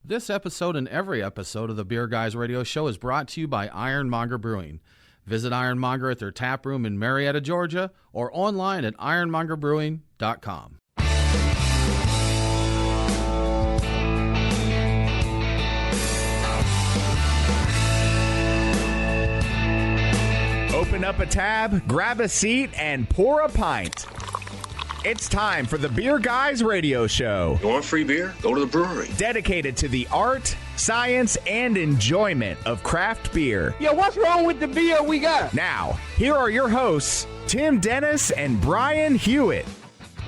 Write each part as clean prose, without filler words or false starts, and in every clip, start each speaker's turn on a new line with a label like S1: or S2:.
S1: This episode and every episode of the Beer Guys Radio Show is brought to you by Ironmonger Brewing. Visit Ironmonger at their tap room in Marietta, Georgia, or online at ironmongerbrewing.com.
S2: Open up a tab, grab a seat, and pour a pint. It's time for the Beer Guys Radio Show.
S3: You want free beer? Go to the brewery.
S2: Dedicated to the art, science, and enjoyment of craft beer.
S4: Yo, what's wrong with the beer we got?
S2: Now, here are your hosts, Tim Dennis and Brian Hewitt.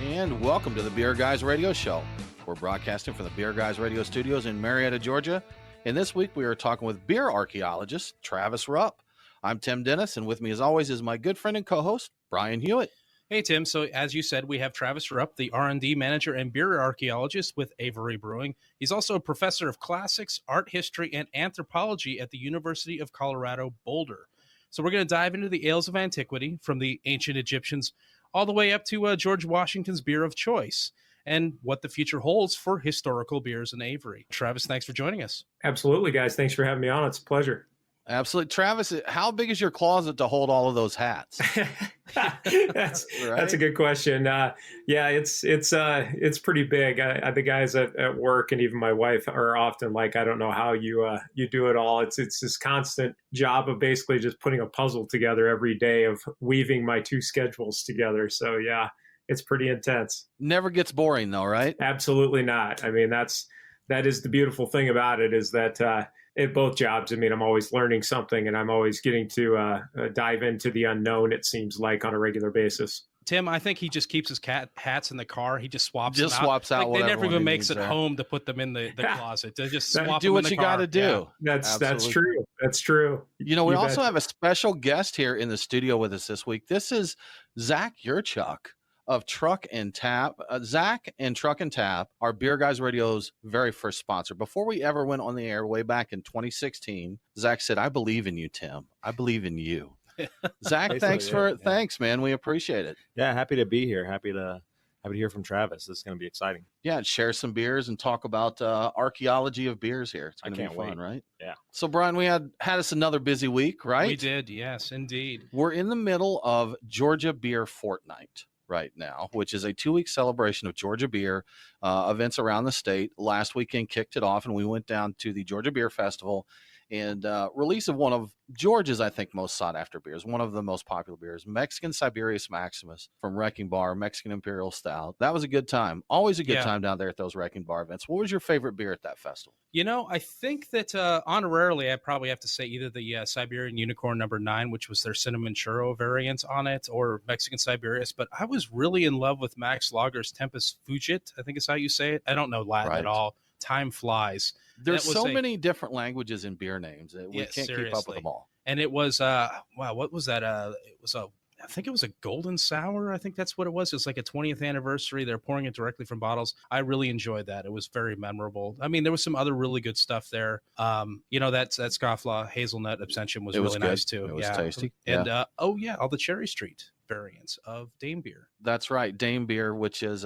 S1: And welcome to the Beer Guys Radio Show. We're broadcasting from the Beer Guys Radio Studios in Marietta, Georgia. And this week we are talking with beer archaeologist Travis Rupp. I'm Tim Dennis, and with me as always is my good friend and co-host, Brian Hewitt.
S5: Hey, Tim. So as you said, we have Travis Rupp, the R&D Manager and beer archaeologist with Avery Brewing. He's also a professor of classics, art history, and anthropology at the University of Colorado Boulder. So we're going to dive into the ales of antiquity, from the ancient Egyptians all the way up to George Washington's beer of choice, and what the future holds for historical beers in Avery. Travis, thanks for joining us.
S6: Absolutely, guys. Thanks for having me on. It's a pleasure.
S1: Absolutely. Travis, how big is your closet to hold all of those hats?
S6: That's a good question. Yeah, it's pretty big. The guys at work and even my wife are often like, I don't know how you do it all. It's this constant job of basically just putting a puzzle together every day of weaving my two schedules together. So yeah, it's pretty intense.
S1: Never gets boring though, right?
S6: Absolutely not. I mean, that is the beautiful thing about it, is that at both jobs, I mean, I'm always learning something, and I'm always getting to dive into the unknown, it seems like, on a regular basis.
S5: Tim, I think he just keeps his hats in the car. He just swaps them out.
S1: Swaps out.
S5: Like, they never even makes it home to put them in the closet. They just swap
S1: do
S5: them
S1: what
S5: in the
S1: you
S5: car.
S1: got to do.
S6: Yeah. That's true. That's true.
S1: You know, we also have a special guest here in the studio with us this week. This is Zach Yurchuk of Truck and Tap. Zach and Truck and Tap are Beer Guys Radio's very first sponsor. Before we ever went on the air way back in 2016, Zach said, "I believe in you, Tim. I believe in you." Zach, thanks, man. We appreciate it.
S7: Yeah, happy to be here. Happy to hear from Travis. This is going to be exciting.
S1: Yeah, share some beers and talk about archaeology of beers here. It's going to be fun, right?
S7: Yeah.
S1: So, Brian, we had us another busy week, right?
S5: We did, yes, indeed.
S1: We're in the middle of Georgia Beer Fortnight right now, which is a 2-week celebration of Georgia beer events around the state. Last weekend kicked it off, and we went down to the Georgia Beer Festival and release of one of Georgia's, I think, most sought-after beers, one of the most popular beers, Mexican Siberius Maximus from Wrecking Bar, Mexican Imperial Stout. That was a good time. Always a good time down there at those Wrecking Bar events. What was your favorite beer at that festival?
S5: You know, I think that honorarily, I probably have to say either the Siberian Unicorn number 9, which was their cinnamon churro variant on it, or Mexican Siberius. But I was really in love with Max Lager's Tempest Fugit, I think is how you say it. I don't know Latin at all. Time flies.
S1: There's so many different languages in beer names that we can't keep up with them all.
S5: And it was, wow, what was that? I think it was a golden sour. I think that's what it was. It's like a 20th anniversary. They're pouring it directly from bottles. I really enjoyed that. It was very memorable. I mean, there was some other really good stuff there. You know, that Scofflaw hazelnut abstention was really nice too.
S1: It was tasty.
S5: And all the Cherry Street variants of Dame Beer.
S1: That's right. Dame Beer, which is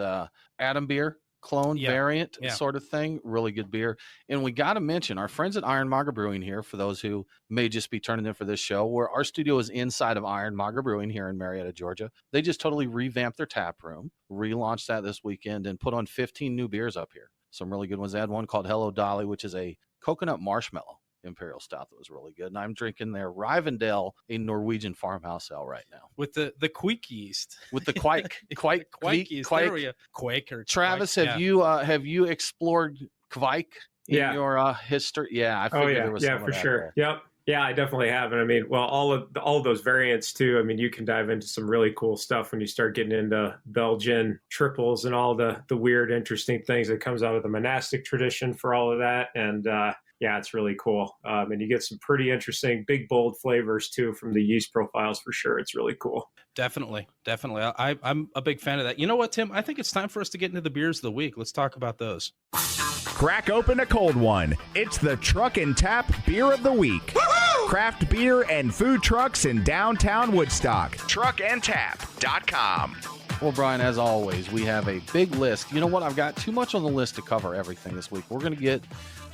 S1: Adam Beer clone variant sort of thing. Really good beer. And we got to mention our friends at Ironmonger Brewing here, for those who may just be turning in for this show, where our studio is inside of Ironmonger Brewing here in Marietta, Georgia. They just totally revamped their tap room, relaunched that this weekend, and put on 15 new beers up here. Some really good ones. They had one called Hello Dolly, which is a coconut marshmallow Imperial Stout that was really good. And I'm drinking their Rivendell, a Norwegian farmhouse ale right now.
S5: With the Quake yeast.
S1: With the Quake
S5: yeast. Quake or
S1: Travis, have you explored Quake in your history? Yeah, I figured there was
S6: for sure. There. Yep. Yeah, I definitely have. And I mean, well, all of those variants too. I mean, you can dive into some really cool stuff when you start getting into Belgian triples and all the weird, interesting things that comes out of the monastic tradition for all of that. And yeah, it's really cool. And you get some pretty interesting, big, bold flavors too from the yeast profiles for sure. It's really cool.
S5: Definitely. I'm a big fan of that. You know what, Tim? I think it's time for us to get into the beers of the week. Let's talk about those.
S2: Crack open a cold one. It's the Truck and Tap Beer of the Week. Woo-hoo! Craft beer and food trucks in downtown Woodstock. Truckandtap.com.
S1: Well, Brian, as always, we have a big list. You know what? I've got too much on the list to cover everything this week. We're going to get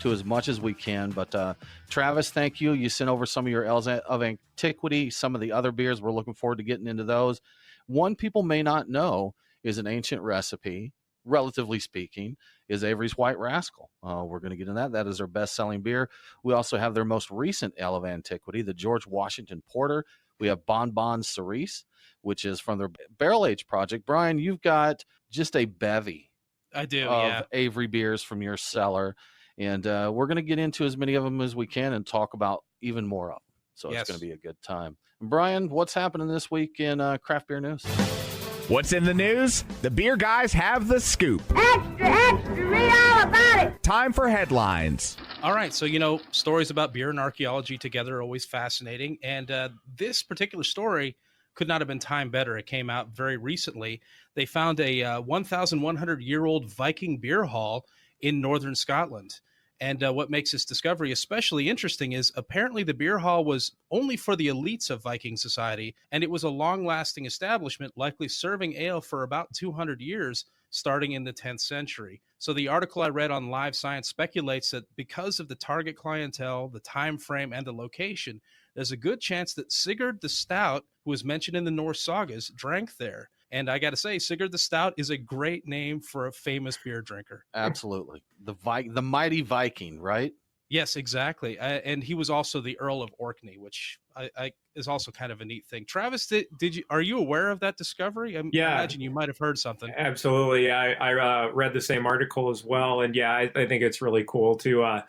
S1: to as much as we can. But Travis, thank you. You sent over some of your Ales of Antiquity, some of the other beers. We're looking forward to getting into those. One people may not know is an ancient recipe, relatively speaking, is Avery's White Rascal. We're going to get into that. That is their best-selling beer. We also have their most recent Ale of Antiquity, the George Washington Porter. We have Bon Bon Cerise, which is from their barrel age project. Brian, you've got just a bevy of Avery beers from your cellar, and we're going to get into as many of them as we can and talk about even more of them. So it's going to be a good time. And Brian, what's happening this week in craft beer news?
S2: What's in the news? The beer guys have the scoop.
S8: Extra, extra, read all about it.
S2: Time for headlines.
S5: All right, so, stories about beer and archaeology together are always fascinating. And this particular story could not have been timed better. It came out very recently. They found a 1,100-year-old Viking beer hall in northern Scotland. And what makes this discovery especially interesting is apparently the beer hall was only for the elites of Viking society, and it was a long-lasting establishment, likely serving ale for about 200 years, starting in the 10th century. So the article I read on Live Science speculates that because of the target clientele, the time frame, and the location, there's a good chance that Sigurd the Stout, who was mentioned in the Norse sagas, drank there. And I got to say, Sigurd the Stout is a great name for a famous beer drinker.
S1: Absolutely. The mighty Viking, right?
S5: Yes, exactly. And he was also the Earl of Orkney, which is also kind of a neat thing. Travis, are you aware of that discovery? I imagine you might have heard something.
S6: Absolutely. I read the same article as well. And I think it's really cool to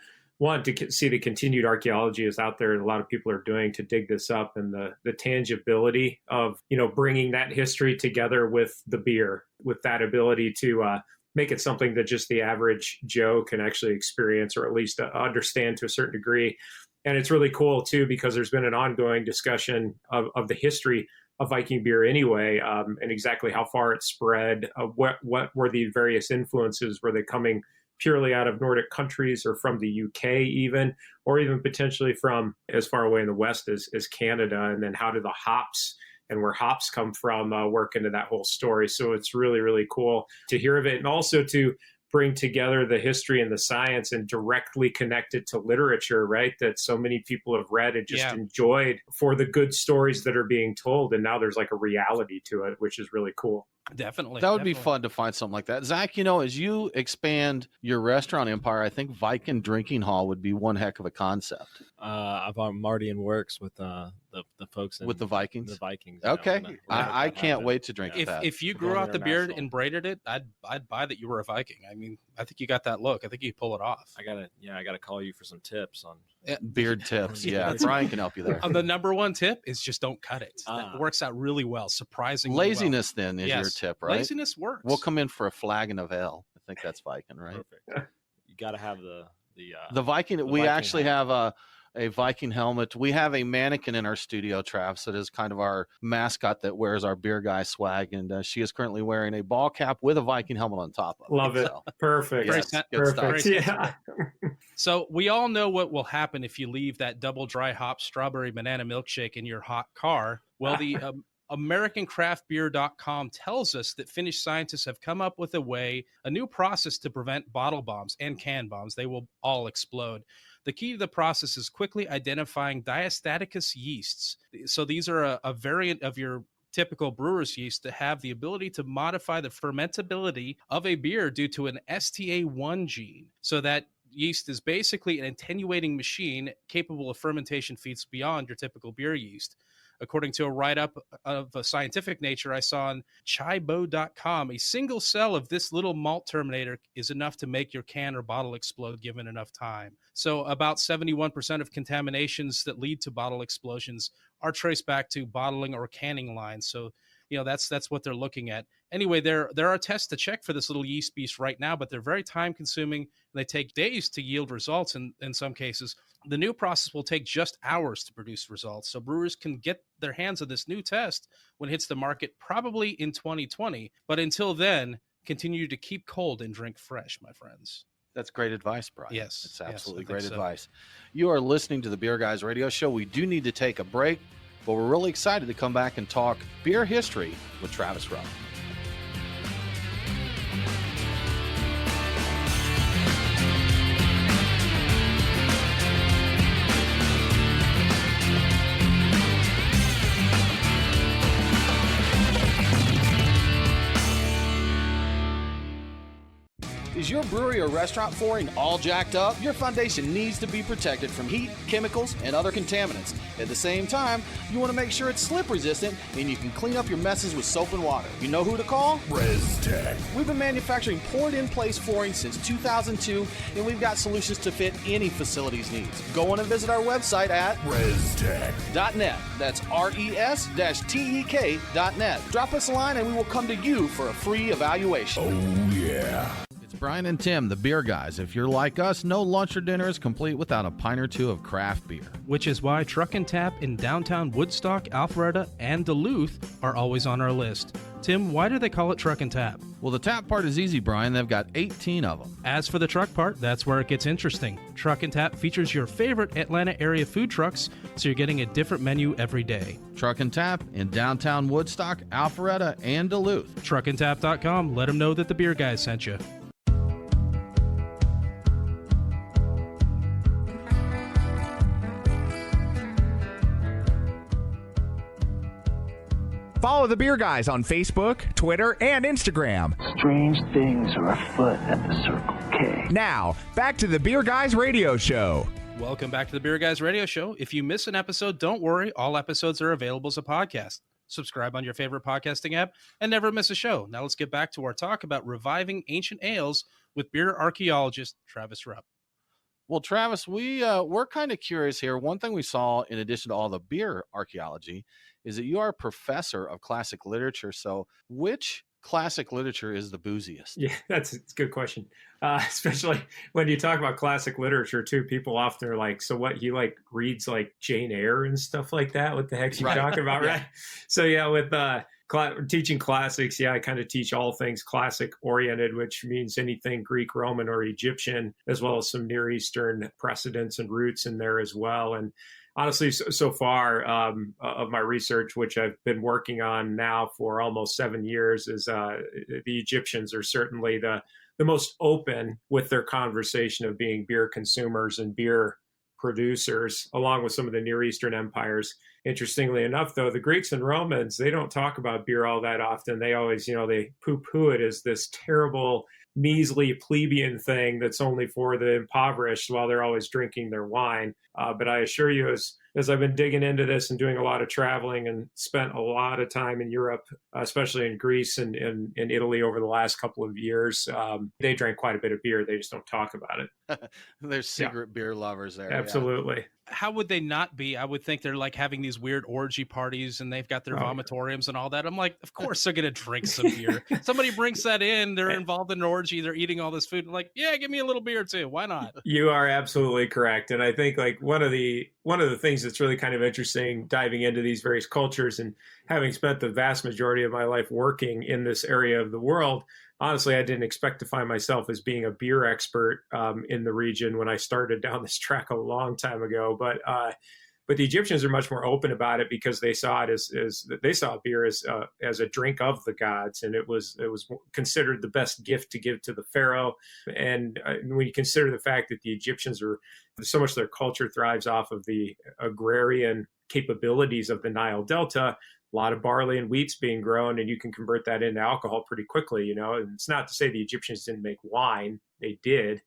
S6: see the continued archaeology is out there and a lot of people are doing to dig this up, and the tangibility of, bringing that history together with the beer, with that ability to make it something that just the average Joe can actually experience or at least understand to a certain degree. And it's really cool too, because there's been an ongoing discussion of the history of Viking beer anyway, and exactly how far it spread, what were the various influences, were they coming purely out of Nordic countries or from the UK even, or even potentially from as far away in the West as Canada. And then how do the hops and where hops come from work into that whole story. So it's really, really cool to hear of it. And also to bring together the history and the science and directly connect it to literature, right? That so many people have read and just enjoyed for the good stories that are being told. And now there's like a reality to it, which is really cool.
S5: Definitely.
S1: That would be fun to find something like that. Zach, as you expand your restaurant empire, I think Viking Drinking Hall would be one heck of a concept.
S7: I'm already in works with the folks
S1: with the Vikings.
S7: The Vikings.
S1: Okay, I can't wait to drink that.
S5: If you grew out the beard and braided it, I'd buy that you were a Viking. I mean, I think you got that look. I think you pull it off.
S7: I gotta call you for some tips on
S1: beard tips. Yeah, Brian can help you there.
S5: The number one tip is just don't cut it. That works out really well. Surprisingly,
S1: laziness then is your tip, right?
S5: Laziness works.
S1: We'll come in for a flagon of ale. I think that's Viking, right?
S7: Perfect. You got to have the
S1: Viking. We
S7: Viking
S1: actually have a Viking helmet. We have a mannequin in our studio, Travis, that is kind of our mascot that wears our beer guy swag, and she is currently wearing a ball cap with a Viking helmet on top of it.
S6: Love it. So, perfect.
S1: Yes,
S6: Perfect. Yeah.
S5: So we all know what will happen if you leave that double dry hop strawberry banana milkshake in your hot car. Well, the AmericanCraftBeer.com tells us that Finnish scientists have come up with a new process to prevent bottle bombs and can bombs. They will all explode. The key to the process is quickly identifying diastaticus yeasts. So these are a variant of your typical brewer's yeast that have the ability to modify the fermentability of a beer due to an STA1 gene. So that yeast is basically an attenuating machine capable of fermentation feats beyond your typical beer yeast. According to a write-up of a scientific nature I saw on chaibo.com, a single cell of this little malt terminator is enough to make your can or bottle explode given enough time. So about 71% of contaminations that lead to bottle explosions are traced back to bottling or canning lines. So, that's what they're looking at. Anyway, there are tests to check for this little yeast beast right now, but they're very time-consuming. They take days to yield results in some cases. The new process will take just hours to produce results, so brewers can get their hands on this new test when it hits the market probably in 2020. But until then, continue to keep cold and drink fresh, my friends.
S1: That's great advice, Brian.
S5: Yes.
S1: It's absolutely great advice. You are listening to the Beer Guys Radio Show. We do need to take a break, but we're really excited to come back and talk beer history with Travis Rupp. brewery or restaurant flooring all jacked up? Your foundation needs to be protected from heat, chemicals, and other contaminants. At the same time, you want to make sure it's slip resistant and you can clean up your messes with soap and water. You know who to call?
S2: ResTech.
S1: We've been manufacturing poured-in-place flooring since 2002, and we've got solutions to fit any facility's needs. Go on and visit our website at ResTech.net. That's RES-TEK.net. Drop us a line and we will come to you for a free evaluation.
S2: Oh, yeah.
S1: It's Brian and Tim, the beer guys. If you're like us, no lunch or dinner is complete without a pint or two of craft beer.
S5: Which is why Truck and Tap in downtown Woodstock, Alpharetta, and Duluth are always on our list. Tim, why do they call it Truck and Tap?
S1: Well, the tap part is easy, Brian. They've got 18 of them.
S5: As for the truck part, that's where it gets interesting. Truck and Tap features your favorite Atlanta area food trucks, so you're getting a different menu every day.
S1: Truck and Tap in downtown Woodstock, Alpharetta, and Duluth.
S5: Truckandtap.com. Let them know that the beer guys sent you.
S2: Follow the Beer Guys on Facebook, Twitter, and Instagram.
S9: Strange things are afoot at the Circle K.
S2: Now, back to the Beer Guys radio show.
S5: Welcome back to the Beer Guys radio show. If you miss an episode, don't worry. All episodes are available as a podcast. Subscribe on your favorite podcasting app and never miss a show. Now let's get back to our talk about reviving ancient ales with beer archaeologist Travis Rupp.
S1: Well, Travis, we're kind of curious here. One thing we saw in addition to all the beer archaeology is that you are a professor of classic literature. So which classic literature is the booziest?
S6: Yeah, it's a good question. Especially when you talk about classic literature too, people often are like, so what, he like reads like Jane Eyre and stuff like that? What the heck's you talking about? Right. So yeah, with teaching classics, I kind of teach all things classic oriented, which means anything Greek, Roman, or Egyptian, as well as some Near Eastern precedents and roots in there as well. And honestly, so far of my research, which I've been working on now for almost 7 years, is the Egyptians are certainly the most open with their conversation of being beer consumers and beer producers, along with some of the Near Eastern empires. Interestingly enough, though, the Greeks and Romans, they don't talk about beer all that often. They always, they poo-poo it as this terrible, measly plebeian thing that's only for the impoverished while they're always drinking their wine. But I assure you, as I've been digging into this and doing a lot of traveling and spent a lot of time in Europe, especially in Greece and in Italy over the last couple of years, they drank quite a bit of beer. They just don't talk about it.
S1: There's secret beer lovers there.
S6: Absolutely.
S1: Yeah.
S5: How would they not be? I would think they're like having these weird orgy parties and they've got their vomitoriums and all that. I'm like, of course they're going to drink some beer. Somebody brings that in. They're involved in an orgy. They're eating all this food. I'm like, yeah, give me a little beer too. Why not?
S6: You are absolutely correct. And I think like one of the things that's really kind of interesting diving into these various cultures and having spent the vast majority of my life working in this area of the world, honestly, I didn't expect to find myself as being a beer expert in the region when I started down this track a long time ago. But the Egyptians are much more open about it because they saw it as they saw beer as a drink of the gods, and it was considered the best gift to give to the pharaoh. And when you consider the fact that the Egyptians are so much of their culture thrives off of the agrarian capabilities of the Nile Delta. A lot of barley and wheat's being grown, and you can convert that into alcohol pretty quickly, And it's not to say the Egyptians didn't make wine. They did.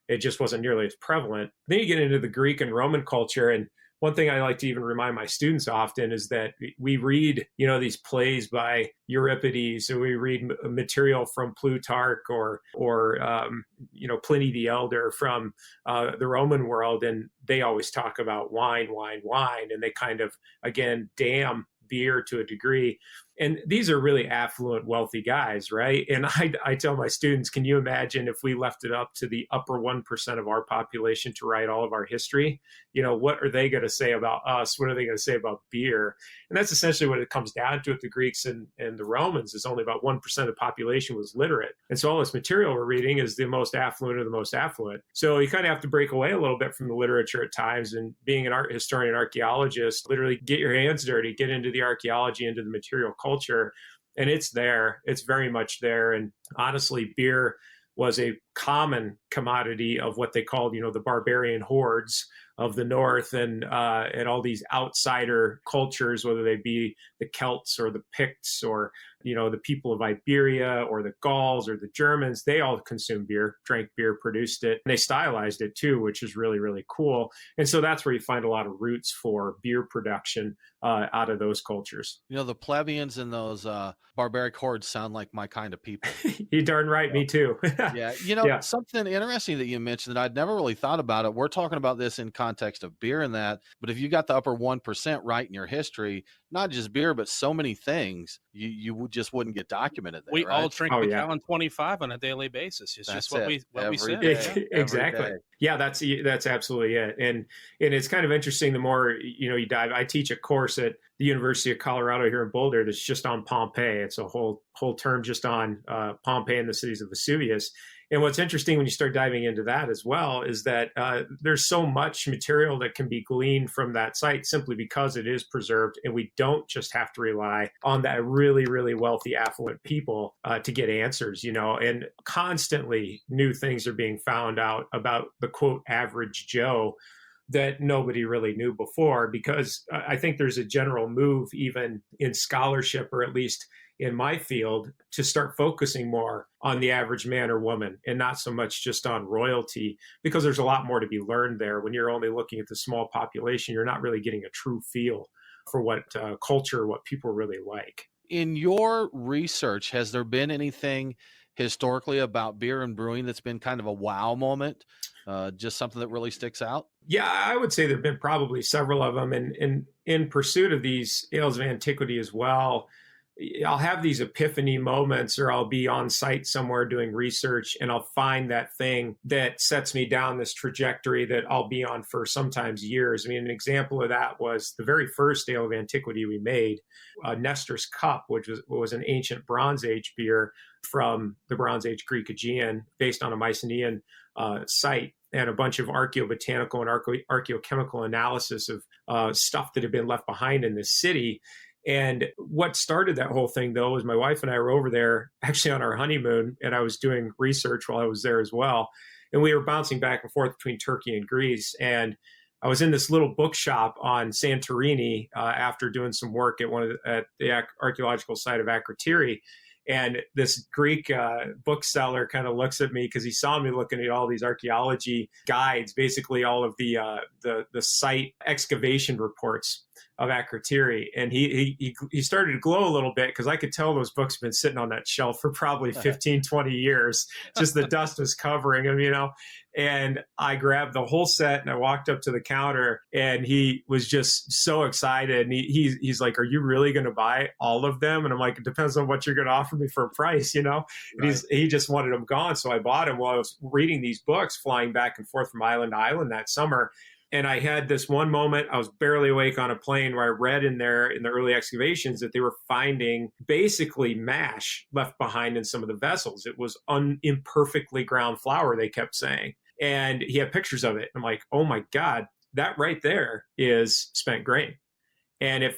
S6: It just wasn't nearly as prevalent. Then you get into the Greek and Roman culture, and one thing I like to even remind my students often is that we read, these plays by Euripides, and we read material from Plutarch or Pliny the Elder from the Roman world, and they always talk about wine, and they kind of, again, damn beer to a degree. And these are really affluent, wealthy guys, right? And I tell my students, can you imagine if we left it up to the upper 1% of our population to write all of our history? What are they going to say about us? What are they going to say about beer? And that's essentially what it comes down to with the Greeks and the Romans, is only about 1% of the population was literate. And so all this material we're reading is the most affluent of the most affluent. So you kind of have to break away a little bit from the literature at times, and being an art historian, archaeologist, literally get your hands dirty, get into the archaeology, into the material culture. And it's there. It's very much there. And honestly, beer was a common commodity of what they called, the barbarian hordes of the North, and all these outsider cultures, whether they be the Celts or the Picts or, the people of Iberia or the Gauls or the Germans. They all consumed beer, drank beer, produced it, and they stylized it too, which is really, really cool. And so that's where you find a lot of roots for beer production out of those cultures.
S1: The plebeians and those barbaric hordes sound like my kind of people.
S6: You darn right, me too.
S1: Yeah. Something interesting that you mentioned that I'd never really thought about it. We're talking about this in context of beer and that, but if you got the upper 1% right in your history, not just beer, but so many things, you just wouldn't get documented there.
S5: We
S6: all
S5: drink Macallan 25 on a a daily basis. It's just what we said.
S6: Exactly. Yeah, that's absolutely it. And it's kind of interesting. The more you dive, I teach a course at the University of Colorado here in Boulder that's just on Pompeii. It's a whole term just on Pompeii and the cities of Vesuvius. And what's interesting when you start diving into that as well is that there's so much material that can be gleaned from that site simply because it is preserved. And we don't just have to rely on that really, really wealthy, affluent people to get answers, and constantly new things are being found out about the quote average Joe that nobody really knew before, because I think there's a general move even in scholarship, or at least in my field, to start focusing more on the average man or woman and not so much just on royalty, because there's a lot more to be learned there. When you're only looking at the small population, you're not really getting a true feel for what culture, what people really like.
S1: In your research, has there been anything historically about beer and brewing that's been kind of a wow moment? Just something that really sticks out?
S6: Yeah, I would say there have been probably several of them. And in pursuit of these ales of antiquity as well, I'll have these epiphany moments, or I'll be on site somewhere doing research and I'll find that thing that sets me down this trajectory that I'll be on for sometimes years. I mean, an example of that was the very first ale of antiquity we made, Nestor's Cup, which was an ancient Bronze Age beer from the Bronze Age Greek Aegean, based on a Mycenaean site, and a bunch of archaeobotanical and archaeochemical analysis of stuff that had been left behind in this city. And what started that whole thing, though, was my wife and I were over there actually on our honeymoon, and I was doing research while I was there as well. And we were bouncing back and forth between Turkey and Greece. And I was in this little bookshop on Santorini after doing some work at the archaeological site of Akrotiri. And this Greek bookseller kind of looks at me because he saw me looking at all these archaeology guides, basically all of the site excavation reports of Akrotiri. And he started to glow a little bit because I could tell those books have been sitting on that shelf for probably 15, 20 years. Just the dust was covering them, And I grabbed the whole set and I walked up to the counter, and he was just so excited. And he's like, "Are you really going to buy all of them?" And I'm like, "It depends on what you're going to offer me for a price, And
S1: Right.
S6: he just wanted them gone. So I bought them while I was reading these books, flying back and forth from island to island that summer. And I had this one moment, I was barely awake on a plane, where I read in the early excavations that they were finding basically mash left behind in some of the vessels. It was imperfectly ground flour, they kept saying. And he had pictures of it. I'm like, oh my God, that right there is spent grain. And it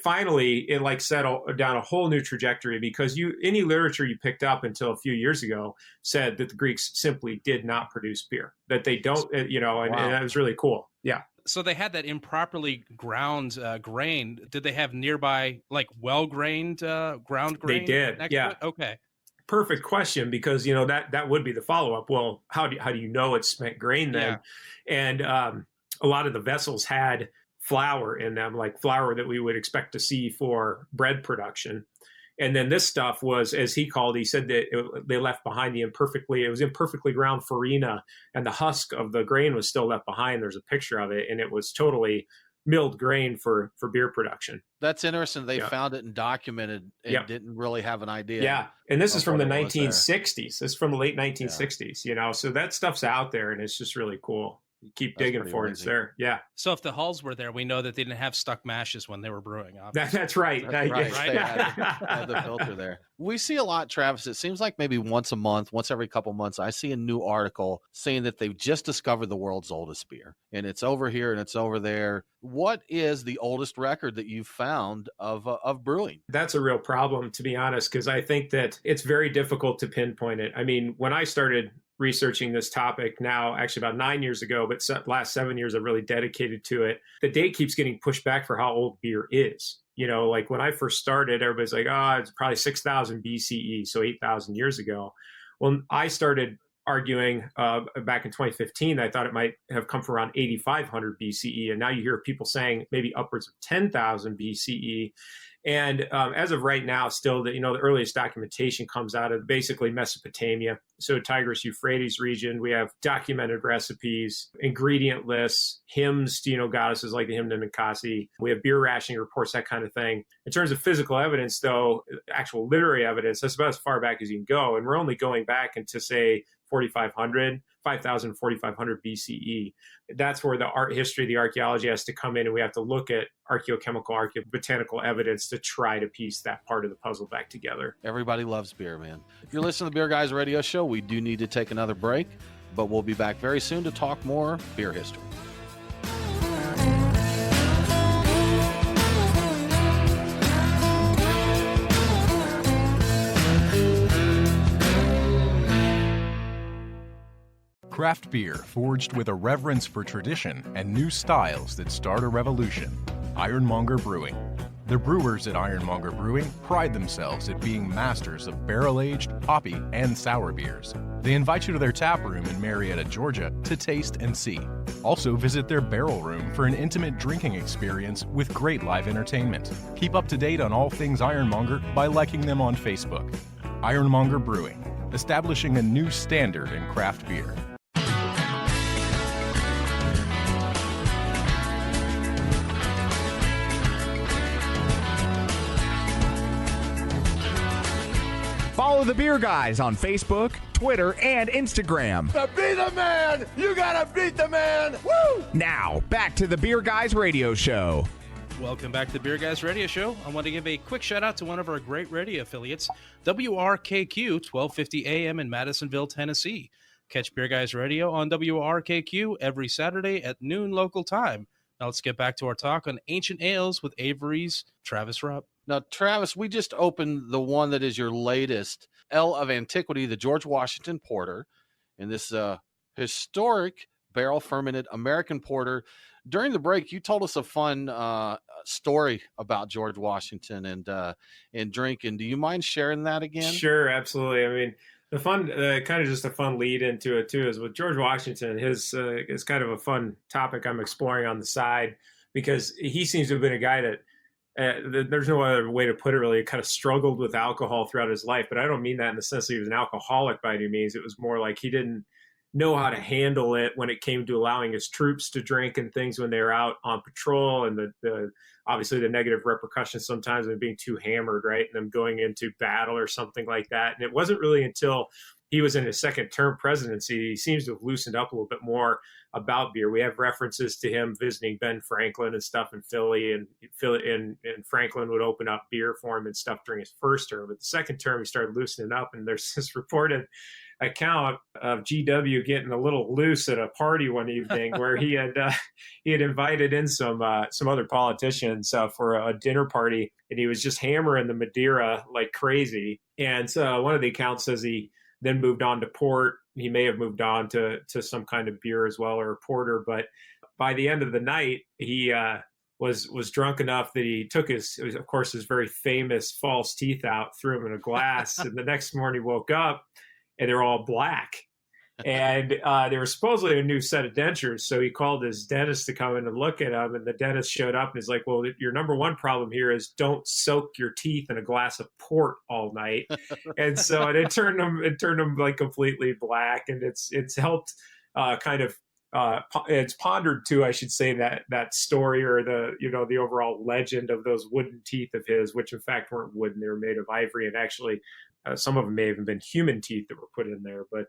S6: settled down a whole new trajectory, because any literature you picked up until a few years ago said that the Greeks simply did not produce beer, that they don't, and that was really cool. Yeah.
S5: So they had that improperly ground grain. Did they have nearby, well-grained ground grain?
S6: They did, yeah.
S5: Okay.
S6: Perfect question, because that would be the follow-up. Well, how do you know it's spent grain then? Yeah. And a lot of the vessels had flour in them, like flour that we would expect to see for bread production. And then this stuff was, as he said that they left behind it was imperfectly ground farina, and the husk of the grain was still left behind. There's a picture of it, and it was totally milled grain for beer production.
S1: That's interesting. They found it and documented and didn't really have an idea.
S6: Yeah. And this is from the 1960s. This is from the late 1960s, so that stuff's out there, and it's just really cool. You keep digging for it. It's there. Yeah.
S5: So if the hulls were there, we know that they didn't have stuck mashes when they were brewing.
S6: That's right.
S1: That's right. They had the filter there. We see a lot, Travis. It seems like maybe once every couple months, I see a new article saying that they've just discovered the world's oldest beer, and it's over here and it's over there. What is the oldest record that you've found of brewing?
S6: That's a real problem, to be honest, because I think that it's very difficult to pinpoint it. I mean, when I started researching this topic now, actually about 9 years ago, but last 7 years I've really dedicated to it. The date keeps getting pushed back for how old beer is. Like when I first started, everybody's like, it's probably 6,000 BCE, so 8,000 years ago. Well, I started arguing back in 2015, I thought it might have come from around 8,500 BCE. And now you hear people saying maybe upwards of 10,000 BCE. And as of right now, still, the earliest documentation comes out of basically Mesopotamia. So Tigris Euphrates region, we have documented recipes, ingredient lists, hymns to, goddesses like the hymn to Ninkasi. We have beer rationing reports, that kind of thing. In terms of physical evidence, though, actual literary evidence, that's about as far back as you can go. And we're only going back into, say, 4,500 BCE. That's where the art history, the archaeology has to come in, and we have to look at archaeochemical, archaeobotanical evidence to try to piece that part of the puzzle back together.
S1: Everybody loves beer, man. If you're listening to the Beer Guys Radio Show, we do need to take another break, but we'll be back very soon to talk more beer history.
S10: Craft beer forged with a reverence for tradition and new styles that start a revolution. Ironmonger Brewing. The brewers at Ironmonger Brewing pride themselves at being masters of barrel-aged, hoppy, and sour beers. They invite you to their tap room in Marietta, Georgia to taste and see. Also visit their barrel room for an intimate drinking experience with great live entertainment. Keep up to date on all things Ironmonger by liking them on Facebook. Ironmonger Brewing, establishing a new standard in craft beer.
S2: Follow the Beer Guys on Facebook, Twitter, and Instagram.
S4: To be the man, you gotta beat the man. Woo!
S2: Now, back to the Beer Guys Radio Show.
S5: Welcome back to the Beer Guys Radio Show. I want to give a quick shout out to one of our great radio affiliates, WRKQ 1250 AM in Madisonville, Tennessee. Catch Beer Guys Radio on WRKQ every Saturday at noon local time. Now let's get back to our talk on ancient ales with Avery's Travis Rupp.
S1: Now, Travis, we just opened the one that is your latest Ale of Antiquity, the George Washington Porter, and this historic barrel fermented American porter. During the break, you told us a fun story about George Washington and drinking. Do you mind sharing that again?
S6: Sure, absolutely. I mean, the fun, kind of just a fun lead into it too, is with George Washington. His is kind of a fun topic I'm exploring on the side, because he seems to have been a guy that there's no other way to put it, really, kind of struggled with alcohol throughout his life. But I don't mean that in the sense that he was an alcoholic by any means. It was more like he didn't know how to handle it when it came to allowing his troops to drink and things when they were out on patrol, and the obviously the negative repercussions sometimes of being too hammered, right, and them going into battle or something like that. And it wasn't really until he was in his second term presidency, he seems to have loosened up a little bit more about beer. We have references to him visiting Ben Franklin and stuff in Philly, and Franklin would open up beer for him and stuff during his first term. But the second term, he started loosening up, and there's this reported account of GW getting a little loose at a party one evening where he had invited in some other politicians for a dinner party, and he was just hammering the Madeira like crazy. And so one of the accounts says he then moved on to port. He may have moved on to some kind of beer as well, or a porter. But by the end of the night, he was drunk enough that he took his very famous false teeth out, threw them in a glass, and the next morning he woke up and they're all black. And they were supposedly a new set of dentures. So he called his dentist to come in and look at them. And the dentist showed up and he's like, well, your number one problem here is don't soak your teeth in a glass of port all night. And so it turned them like completely black. And it's helped it's pondered too, I should say, that story, or the overall legend of those wooden teeth of his, which in fact weren't wooden. They were made of ivory, and actually some of them may have been human teeth that were put in there. But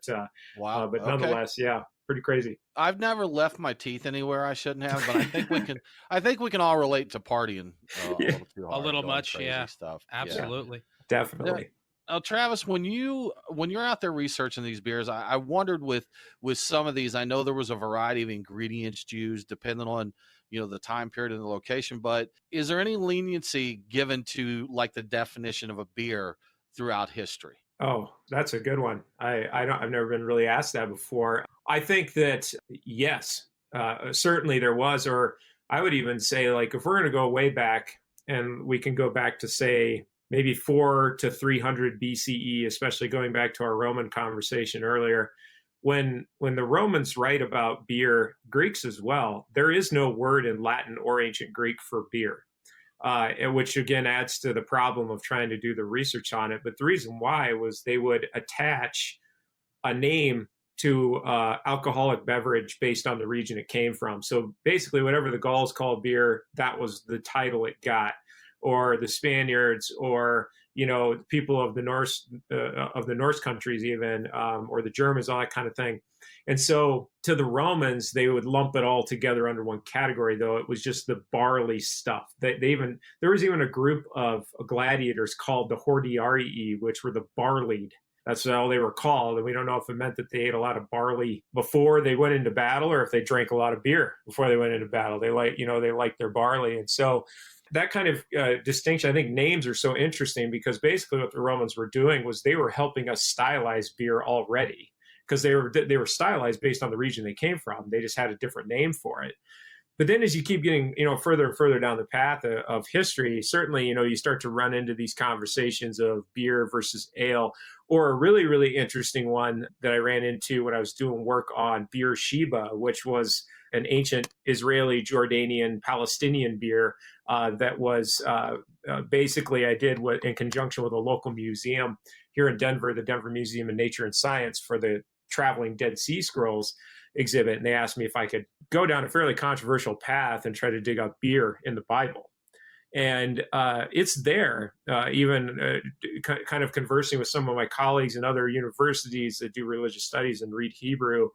S6: wow, but nonetheless, okay. Yeah, pretty crazy.
S1: I've never left my teeth anywhere I shouldn't have, but I think we can all relate to partying
S5: a little much, yeah.
S1: Stuff.
S5: Absolutely,
S6: yeah. Definitely.
S1: Now, Travis, when you're out there researching these beers, I wondered with some of these, I know there was a variety of ingredients used depending on the time period and the location, but is there any leniency given to like the definition of a beer throughout history?
S6: Oh, that's a good one. I've never been really asked that before. I think that yes, certainly there was, or I would even say, like, if we're going to go way back, and we can go back to say maybe 400 to 300 BCE, especially going back to our Roman conversation earlier. When the Romans write about beer, Greeks as well, there is no word in Latin or ancient Greek for beer. Which again adds to the problem of trying to do the research on it. But the reason why was they would attach a name to alcoholic beverage based on the region it came from. So basically, whatever the Gauls called beer, that was the title it got, or the Spaniards, or people of the Norse countries, even, or the Germans, all that kind of thing. And so to the Romans, they would lump it all together under one category, though it was just the barley stuff. There was even a group of gladiators called the Hordearii, which were the barleyed. That's all they were called. And we don't know if it meant that they ate a lot of barley before they went into battle, or if they drank a lot of beer before they went into battle. They liked their barley. And so that kind of distinction, I think names are so interesting, because basically what the Romans were doing was they were helping us stylize beer already, because they were stylized based on the region they came from. They just had a different name for it. But then as you keep getting, further and further down the path of history, certainly, you start to run into these conversations of beer versus ale, or a really, really interesting one that I ran into when I was doing work on beer Sheba, which was an ancient Israeli, Jordanian, Palestinian beer that was basically, I did what in conjunction with a local museum here in Denver, the Denver Museum of Nature and Science, for the traveling Dead Sea Scrolls exhibit. And they asked me if I could go down a fairly controversial path and try to dig up beer in the Bible. And it's there, even kind of conversing with some of my colleagues in other universities that do religious studies and read Hebrew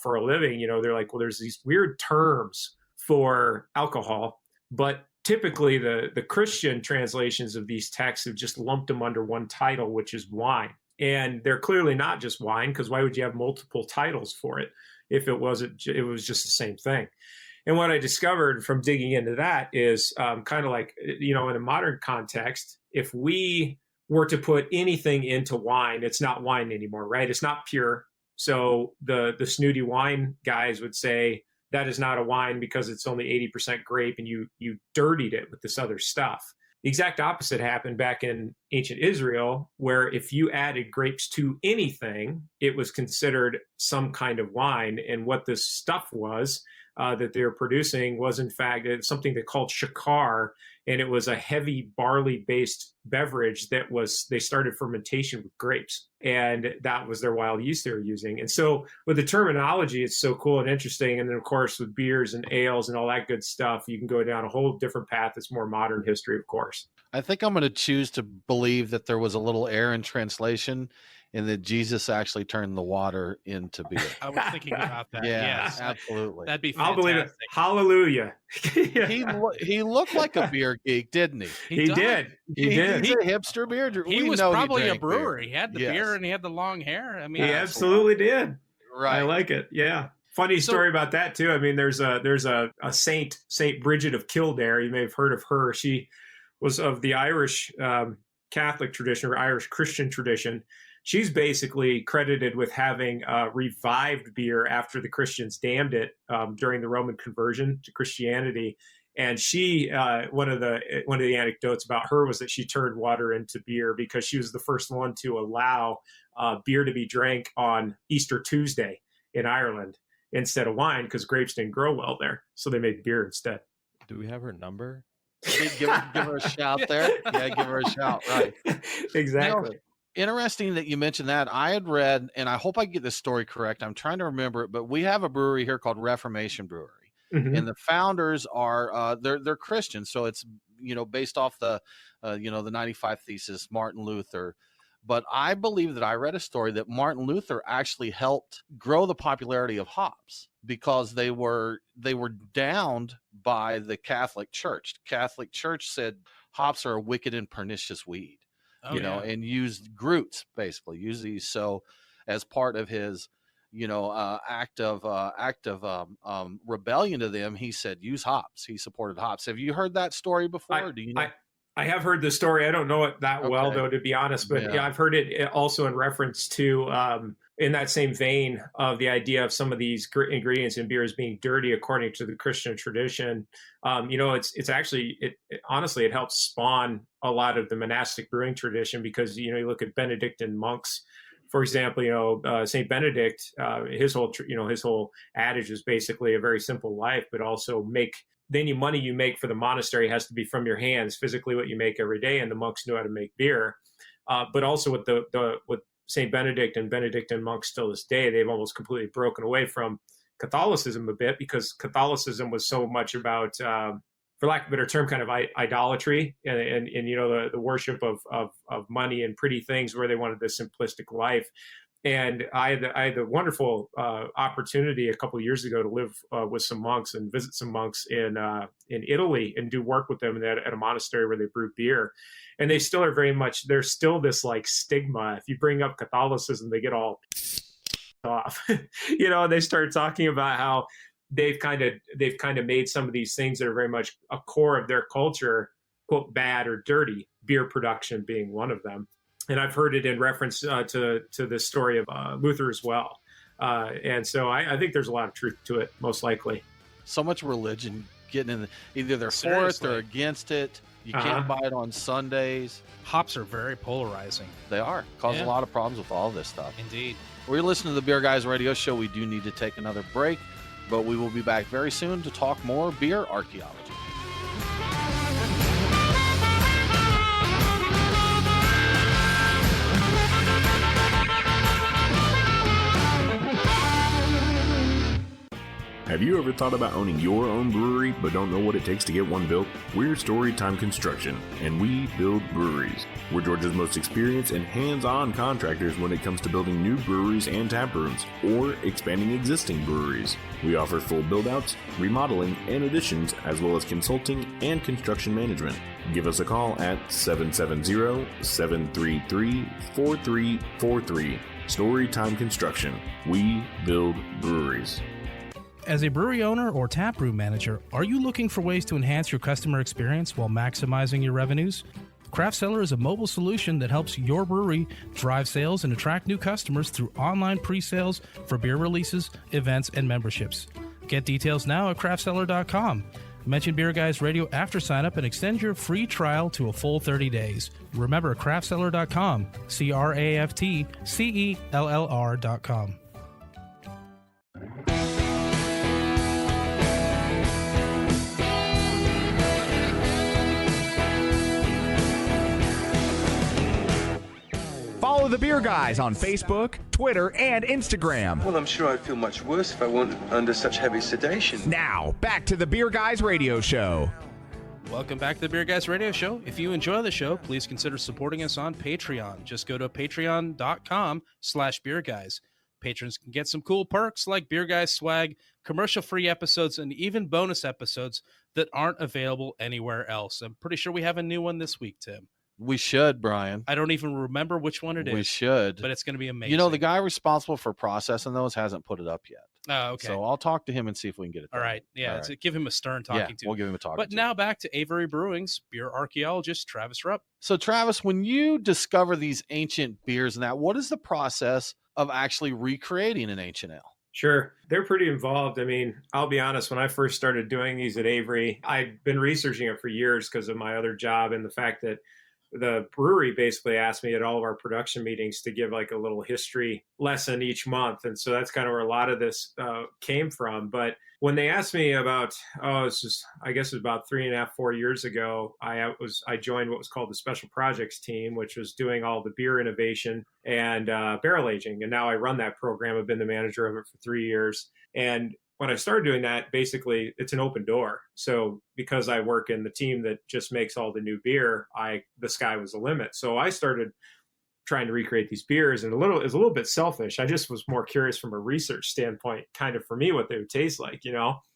S6: for a living. They're like, well, there's these weird terms for alcohol, but typically the Christian translations of these texts have just lumped them under one title, which is wine. And they're clearly not just wine, because why would you have multiple titles for it if it was just the same thing? And what I discovered from digging into that is kind of like, in a modern context, if we were to put anything into wine, it's not wine anymore, right? It's not pure. So the snooty wine guys would say that is not a wine because it's only 80% grape, and you dirtied it with this other stuff. The exact opposite happened back in ancient Israel, where if you added grapes to anything, it was considered some kind of wine. And what this stuff was that they were producing was, in fact, something they called shakar, and it was a heavy barley-based beverage they started fermentation with grapes, and that was their wild yeast they were using. And so with the terminology, it's so cool and interesting. And then, of course, with beers and ales and all that good stuff, you can go down a whole different path. It's more modern history, of course.
S1: I think I'm going to choose to believe that there was a little error in translation, and that Jesus actually turned the water into beer.
S5: I was thinking about that.
S1: Yeah,
S5: yes,
S1: absolutely.
S5: That'd be fantastic.
S6: I'll believe it. Hallelujah.
S1: He looked like a beer geek, didn't he?
S6: He did. He's
S1: a hipster beer.
S5: He was probably a brewer.
S1: Beer.
S5: He had the beer and he had the long hair. I mean,
S6: he absolutely did.
S1: Right.
S6: I like it. Yeah. Funny story about that too. I mean, there's a Saint Bridget of Kildare. You may have heard of her. She was of the Irish Catholic tradition, or Irish Christian tradition. She's basically credited with having revived beer after the Christians damned it during the Roman conversion to Christianity. And she, one of the anecdotes about her was that she turned water into beer because she was the first one to allow beer to be drank on Easter Tuesday in Ireland instead of wine, because grapes didn't grow well there. So they made beer instead.
S7: Do we have her number?
S1: give her a shout there. Yeah, give her a shout. Right.
S6: Exactly.
S1: Interesting that you mentioned that. I had read, and I hope I get this story correct, I'm trying to remember it, but we have a brewery here called Reformation Brewery. Mm-hmm. And the founders are they're Christians, so it's based off the the 95 Thesis, Martin Luther. But I believe that I read a story that Martin Luther actually helped grow the popularity of hops, because they were downed by the Catholic Church. The Catholic Church said hops are a wicked and pernicious weed. And used Groots, basically use these. So as part of his, act of rebellion to them, he said, use hops. He supported hops. Have you heard that story before? Do you know?
S6: I have heard the story. I don't know it that well, though, to be honest. But yeah, I've heard it also in reference to, in that same vein of the idea of some of these ingredients in beers being dirty, according to the Christian tradition. It's actually, honestly, it helps spawn a lot of the monastic brewing tradition, because, you look at Benedictine monks, for example, St. Benedict, his whole adage is basically a very simple life, but also any money you make for the monastery has to be from your hands, physically what you make every day. And the monks knew how to make beer. But also with St. Benedict and Benedictine monks till this day, they've almost completely broken away from Catholicism a bit, because Catholicism was so much about, for lack of a better term, kind of idolatry and the worship of money and pretty things, where they wanted this simplistic life. And I had the wonderful opportunity a couple of years ago to live with some monks and visit some monks in Italy and do work with them at a monastery where they brew beer. And they still are there's still this like stigma. If you bring up Catholicism, they get all off. They start talking about how they've kind of made some of these things that are very much a core of their culture, quote, bad or dirty, beer production being one of them. And I've heard it in reference to this story of Luther as well. And so I think there's a lot of truth to it, most likely.
S1: So much religion getting in either they're for it or against it. You can't buy it on Sundays.
S5: Hops are very polarizing.
S1: They are. Cause a lot of problems with all this stuff.
S5: Indeed.
S1: We're listening to the Beer Guys Radio Show. We do need to take another break, but we will be back very soon to talk more beer archaeology.
S11: Have you ever thought about owning your own brewery but don't know what it takes to get one built? We're Storytime Construction, and we build breweries. We're Georgia's most experienced and hands-on contractors when it comes to building new breweries and tap rooms, or expanding existing breweries. We offer full build-outs, remodeling, and additions, as well as consulting and construction management. Give us a call at 770-733-4343. Storytime Construction. We build breweries.
S5: As a brewery owner or taproom manager, are you looking for ways to enhance your customer experience while maximizing your revenues? Craft Cellar is a mobile solution that helps your brewery drive sales and attract new customers through online pre-sales for beer releases, events, and memberships. Get details now at craftcellar.com. Mention Beer Guys Radio after sign-up and extend your free trial to a full 30 days. Remember, craftcellar.com, craftcellr.com.
S2: Follow the Beer Guys on Facebook, Twitter, and Instagram.
S12: Well, I'm sure I'd feel much worse if I weren't under such heavy sedation.
S2: Now, back to the Beer Guys Radio Show.
S5: Welcome back to the Beer Guys Radio Show. If you enjoy the show, please consider supporting us on Patreon. Just go to patreon.com/beerguys. Patrons can get some cool perks like Beer Guys swag, commercial-free episodes, and even bonus episodes that aren't available anywhere else. I'm pretty sure we have a new one this week, Tim.
S1: We should, Brian.
S5: I don't even remember which one it is.
S1: We should.
S5: But it's going to be amazing.
S1: The guy responsible for processing those hasn't put it up yet.
S5: Oh, okay.
S1: So I'll talk to him and see if we can get it done.
S5: All right. Yeah,
S1: All right.
S5: Give him a stern talking to.
S1: We'll give him a talking
S5: But
S1: to.
S5: now back to Avery Brewing's beer archaeologist, Travis Rupp.
S1: So, Travis, when you discover these ancient beers and that, what is the process of actually recreating an ancient ale?
S6: Sure. They're pretty involved. I mean, I'll be honest, when I first started doing these at Avery, I'd been researching it for years because of my other job and the fact that the brewery basically asked me at all of our production meetings to give like a little history lesson each month. And so that's kind of where a lot of this came from. But when they asked me about, I guess it was about 3.5, 4 years ago, I joined what was called the Special Projects team, which was doing all the beer innovation and barrel aging. And now I run that program. I've been the manager of it for 3 years. And when I started doing that, basically it's an open door. So because I work in the team that just makes all the new beer, the sky was the limit. So I started trying to recreate these beers, and it's a little bit selfish. I just was more curious from a research standpoint, kind of for me, what they would taste like,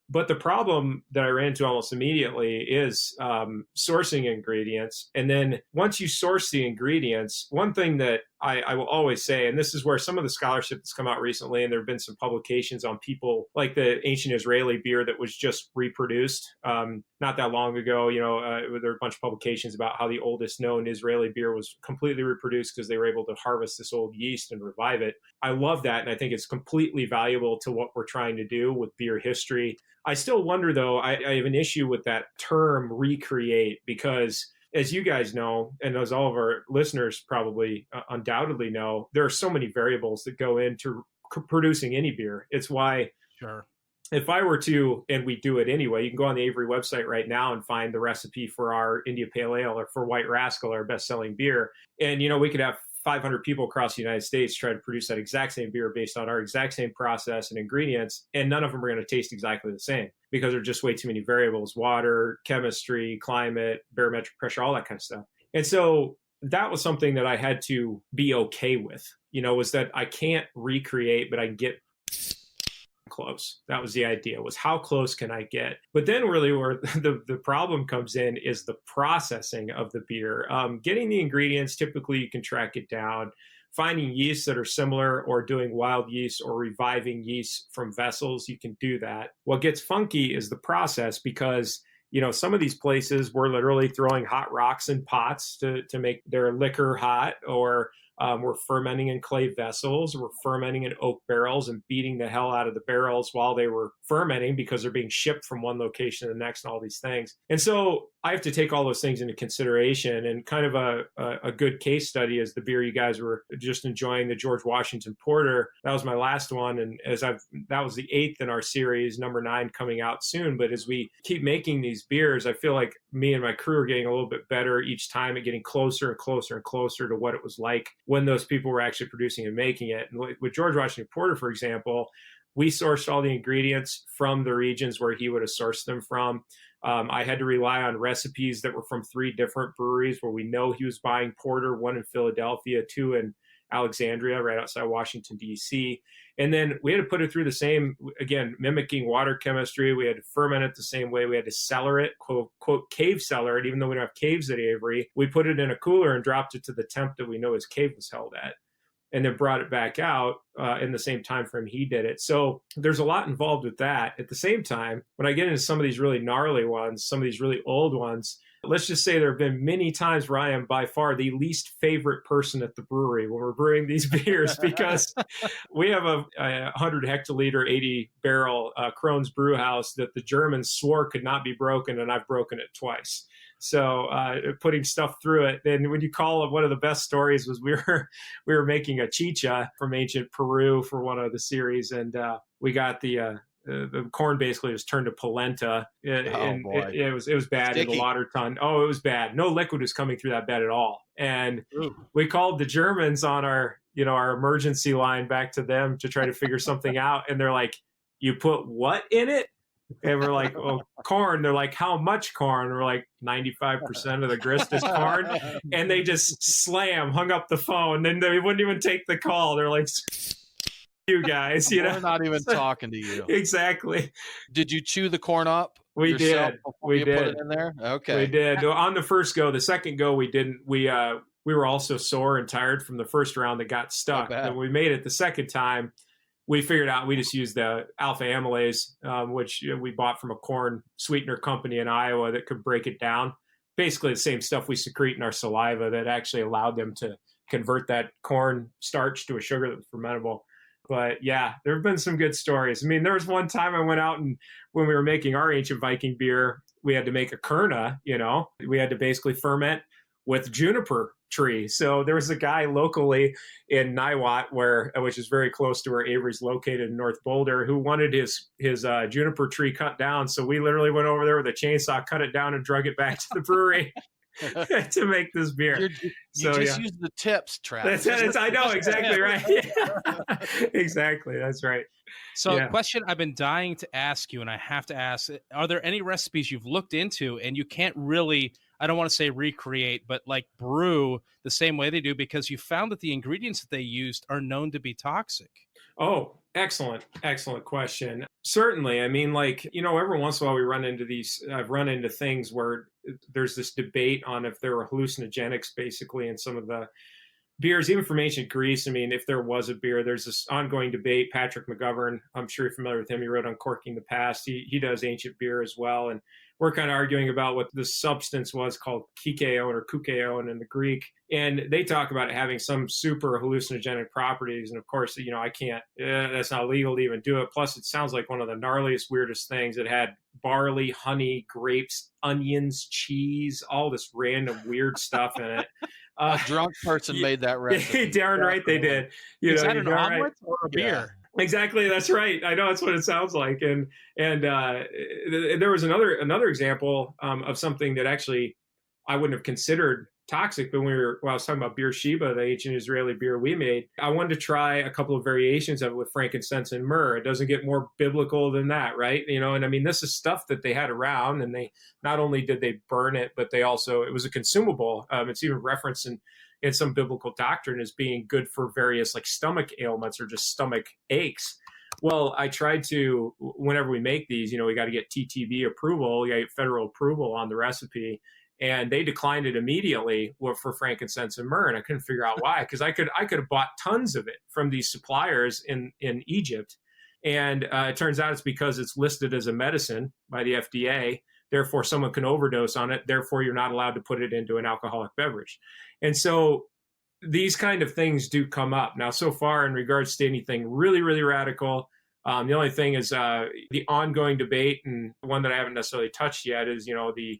S6: But the problem that I ran into almost immediately is sourcing ingredients. And then once you source the ingredients, one thing that I will always say, and this is where some of the scholarship that's come out recently, and there have been some publications on people like the ancient Israeli beer that was just reproduced not that long ago. There are a bunch of publications about how the oldest known Israeli beer was completely reproduced because they were able to harvest this old yeast and revive it. I love that, and I think it's completely valuable to what we're trying to do with beer history. I still wonder, though, I have an issue with that term recreate, because as you guys know, and as all of our listeners probably undoubtedly know, there are so many variables that go into producing any beer. It's why if I were to, and we do it anyway, you can go on the Avery website right now and find the recipe for our India Pale Ale or for White Rascal, our best-selling beer. And, we could have 500 people across the United States try to produce that exact same beer based on our exact same process and ingredients, and none of them are going to taste exactly the same because there are just way too many variables: water, chemistry, climate, barometric pressure, all that kind of stuff. And so that was something that I had to be okay with, was that I can't recreate, but I can get close. That was the idea, was how close can I get? But then really where the problem comes in is the processing of the beer. Getting the ingredients, typically you can track it down. Finding yeasts that are similar, or doing wild yeast or reviving yeast from vessels, you can do that. What gets funky is the process, because some of these places were literally throwing hot rocks in pots to make their liquor hot, or we're fermenting in clay vessels, we're fermenting in oak barrels and beating the hell out of the barrels while they were fermenting because they're being shipped from one location to the next and all these things. And so I have to take all those things into consideration. And kind of a good case study is the beer you guys were just enjoying, the George Washington Porter. That was my last one. And that was the 8th in our series, number 9 coming out soon. But as we keep making these beers, I feel like me and my crew are getting a little bit better each time at getting closer and closer and closer to what it was like when those people were actually producing and making it. And with George Washington Porter, for example, we sourced all the ingredients from the regions where he would have sourced them from. I had to rely on recipes that were from 3 different breweries where we know he was buying porter, 1 in Philadelphia, 2 in Alexandria, right outside Washington, D.C. And then we had to put it through the same, again, mimicking water chemistry. We had to ferment it the same way. We had to cellar it, quote, cave cellar it, even though we don't have caves at Avery. We put it in a cooler and dropped it to the temp that we know his cave was held at, and then brought it back out in the same time frame he did it. So there's a lot involved with that. At the same time, when I get into some of these really gnarly ones, some of these really old ones, let's just say there have been many times where I am by far the least favorite person at the brewery when we're brewing these beers, because we have a 100 hectoliter, 80 barrel Krohn's brew house that the Germans swore could not be broken, and I've broken it twice. So putting stuff through it. Then when you call it, one of the best stories was we were making a chicha from ancient Peru for one of the series, and we got the corn basically was turned to polenta. It was bad.
S1: Sticky.
S6: In the water ton. Oh, it was bad. No liquid was coming through that bed at all. And we called the Germans on our emergency line back to them to try to figure something out. And they're like, "You put what in it?" And we're like, "Oh, corn." They're like, "How much corn?" And we're like, 95% of the grist is corn. And they just hung up the phone. And they wouldn't even take the call. They're like, "You guys,
S1: we're not even talking to you."
S6: Exactly.
S1: Did you chew the corn up?
S6: We did. We did.
S1: Put it in there? Okay.
S6: We did. On the first go. The second go, we didn't. We were also sore and tired from the first round that got stuck. And we made it the second time. We figured out we just used the alpha amylase, which we bought from a corn sweetener company in Iowa that could break it down. Basically the same stuff we secrete in our saliva that actually allowed them to convert that corn starch to a sugar that was fermentable. But yeah, there have been some good stories. I mean, there was one time I went out, and when we were making our ancient Viking beer, we had to make a Kerna, we had to basically ferment with juniper tree. So there was a guy locally in Niwot, which is very close to where Avery's located in North Boulder, who wanted his juniper tree cut down. So we literally went over there with a chainsaw, cut it down, and drug it back to the brewery to make this beer.
S1: You just use the tips, Travis.
S6: I know, exactly right. Yeah. Exactly, that's right.
S5: So a question I've been dying to ask you, and I have to ask, are there any recipes you've looked into and you can't really, I don't want to say recreate, but like brew the same way they do because you found that the ingredients that they used are known to be toxic?
S6: Oh, Excellent question. Certainly. I mean, like, every once in a while I've run into things where there's this debate on if there were hallucinogenics basically in some of the beers, even from ancient Greece. I mean, if there was a beer, there's this ongoing debate. Patrick McGovern, I'm sure you're familiar with him. He wrote Uncorking the Past. He does ancient beer as well. And we're kind of arguing about what the substance was called kikeon or kukeon in the Greek. And they talk about it having some super hallucinogenic properties. And of course, I can't, that's not legal to even do it. Plus, it sounds like one of the gnarliest, weirdest things. It had barley, honey, grapes, onions, cheese, all this random weird stuff in it.
S1: A drunk person made that recipe.
S6: Darn right they did.
S5: Is that an omelet or a beer?
S6: Yeah. Exactly, that's right. I know that's what it sounds like. And there was another example of something that actually I wouldn't have considered toxic, but when I was talking about beer Sheba, the ancient Israeli beer we made, I wanted to try a couple of variations of it with frankincense and myrrh. It doesn't get more biblical than that, right? And I mean, this is stuff that they had around, and they not only did they burn it, but it was a consumable. It's even referenced in some biblical doctrine as being good for various like stomach ailments or just stomach aches. Well, I tried to, whenever we make these, we got to get TTB approval, we got to get federal approval on the recipe. And they declined it immediately for frankincense and myrrh. And I couldn't figure out why, because I could have bought tons of it from these suppliers in Egypt. And it turns out it's because it's listed as a medicine by the FDA. Therefore, someone can overdose on it. Therefore, you're not allowed to put it into an alcoholic beverage. And so these kind of things do come up. Now, so far in regards to anything really, really radical, the only thing is the ongoing debate, and one that I haven't necessarily touched yet, is, the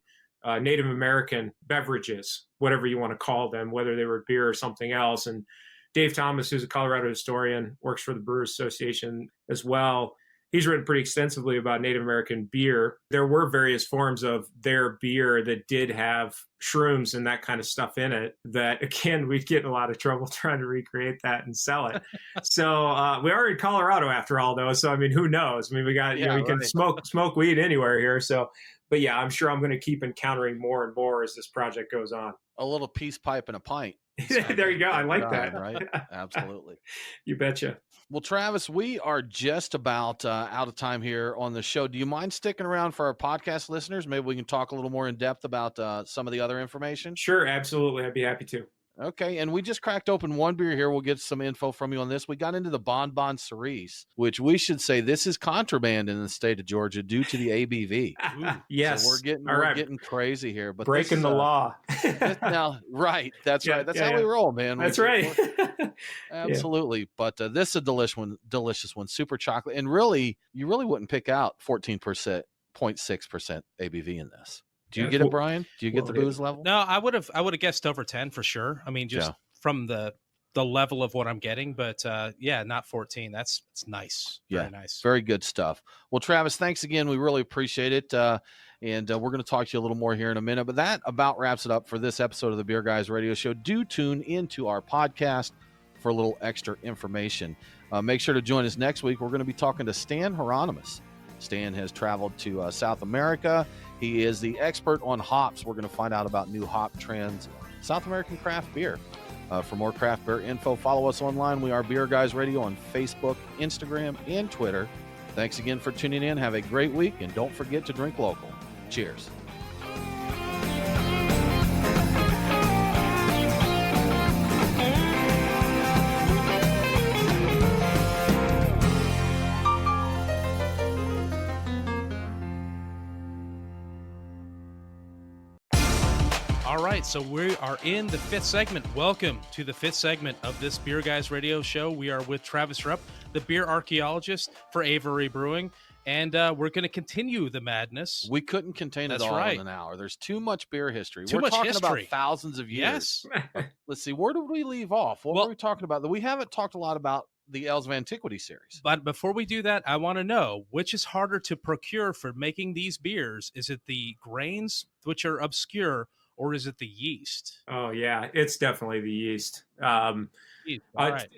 S6: Native American beverages, whatever you want to call them, whether they were beer or something else. And Dave Thomas, who's a Colorado historian, works for the Brewers Association as well. He's written pretty extensively about Native American beer. There were various forms of their beer that did have shrooms and that kind of stuff in it that, again, we'd get in a lot of trouble trying to recreate that and sell it. So we are in Colorado after all, though. So, I mean, who knows? I mean, we got, we can smoke weed anywhere here. So, but yeah, I'm sure I'm going to keep encountering more and more as this project goes on.
S1: A little peace pipe and a pint.
S6: There you go. I like that.
S1: Right? Absolutely.
S6: You betcha.
S1: Well, Travis, we are just about out of time here on the show. Do you mind sticking around for our podcast listeners? Maybe we can talk a little more in depth about some of the other information.
S6: Sure, absolutely. I'd be happy to.
S1: Okay, and we just cracked open one beer here. We'll get some info from you on this. We got into the Bonbon Cerise, which we should say this is contraband in the state of Georgia due to the ABV.
S6: Yes,
S1: so we're getting crazy here, but
S6: breaking the law.
S1: Now, right? That's right. That's how we roll, man.
S6: That's right.
S1: Absolutely. But this is a delicious one, super chocolate, and really, you really wouldn't pick out 14%, 0.6% ABV in this. Do you get it, Brian? Do you get the booze level?
S5: No, I would have guessed over 10 for sure. I mean, just from the level of what I'm getting, but not 14. That's nice. Very nice.
S1: Very good stuff. Well, Travis, thanks again. We really appreciate it. And we're going to talk to you a little more here in a minute, but that about wraps it up for this episode of the Beer Guys Radio Show. Do tune into our podcast for a little extra information. Make sure to join us next week. We're going to be talking to Stan Hieronymus. Stan has traveled to South America. He is the expert on hops. We're going to find out about new hop trends, South American craft beer. For more craft beer info, follow us online. We are Beer Guys Radio on Facebook, Instagram, and Twitter. Thanks again for tuning in. Have a great week, and don't forget to drink local. Cheers.
S5: All right, so we are in the fifth segment. Welcome to the fifth segment of this Beer Guys Radio Show. We are with Travis Rupp, the beer archaeologist for Avery Brewing, and we're going to continue the madness.
S1: We couldn't contain it all in an hour. There's too much beer history. We're
S5: talking
S1: about thousands of years.
S5: Yes.
S1: Let's see, where did we leave off? What were we talking about? We haven't talked a lot about the Ales of Antiquity series.
S5: But before we do that, I want to know, which is harder to procure for making these beers? Is it the grains, which are obscure, or is it the yeast?
S6: Oh, yeah, it's definitely the yeast.
S5: Right.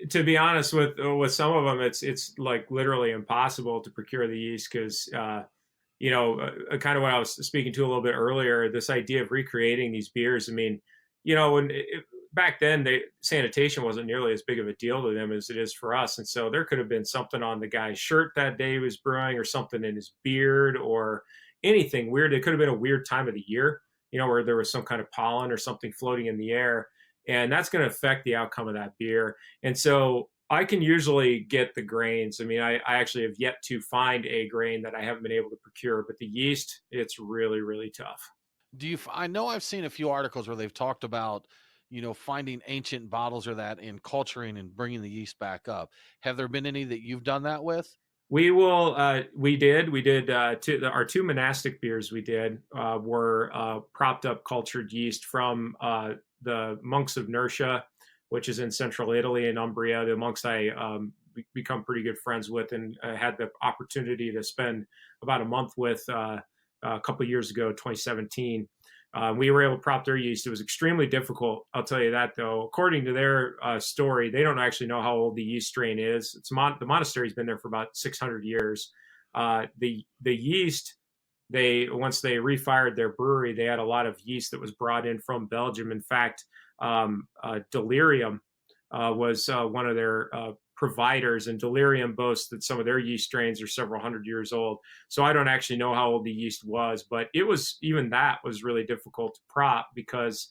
S6: To be honest, with some of them, it's like literally impossible to procure the yeast because, kind of what I was speaking to a little bit earlier, this idea of recreating these beers. I mean, back then, sanitation wasn't nearly as big of a deal to them as it is for us. And so there could have been something on the guy's shirt that day he was brewing, or something in his beard, or anything weird. It could have been a weird time of the year, where there was some kind of pollen or something floating in the air. And that's going to affect the outcome of that beer. And so I can usually get the grains. I mean, I actually have yet to find a grain that I haven't been able to procure, but the yeast, it's really, really tough.
S1: I know I've seen a few articles where they've talked about, finding ancient bottles or that and culturing and bringing the yeast back up. Have there been any that you've done that with?
S6: We did our two monastic beers were propped up cultured yeast from the monks of Nursia, which is in central Italy and Umbria, the monks I become pretty good friends with, and had the opportunity to spend about a month with a couple of years ago, 2017. We were able to prop their yeast. It was extremely difficult, I'll tell you that, though. According to their story, they don't actually know how old the yeast strain is. The monastery's been there for about 600 years. The yeast, once they refired their brewery, they had a lot of yeast that was brought in from Belgium. In fact, Delirium was one of their providers, and Delirium boasts that some of their yeast strains are several hundred years old. So I don't actually know how old the yeast was, but that was really difficult to prop, because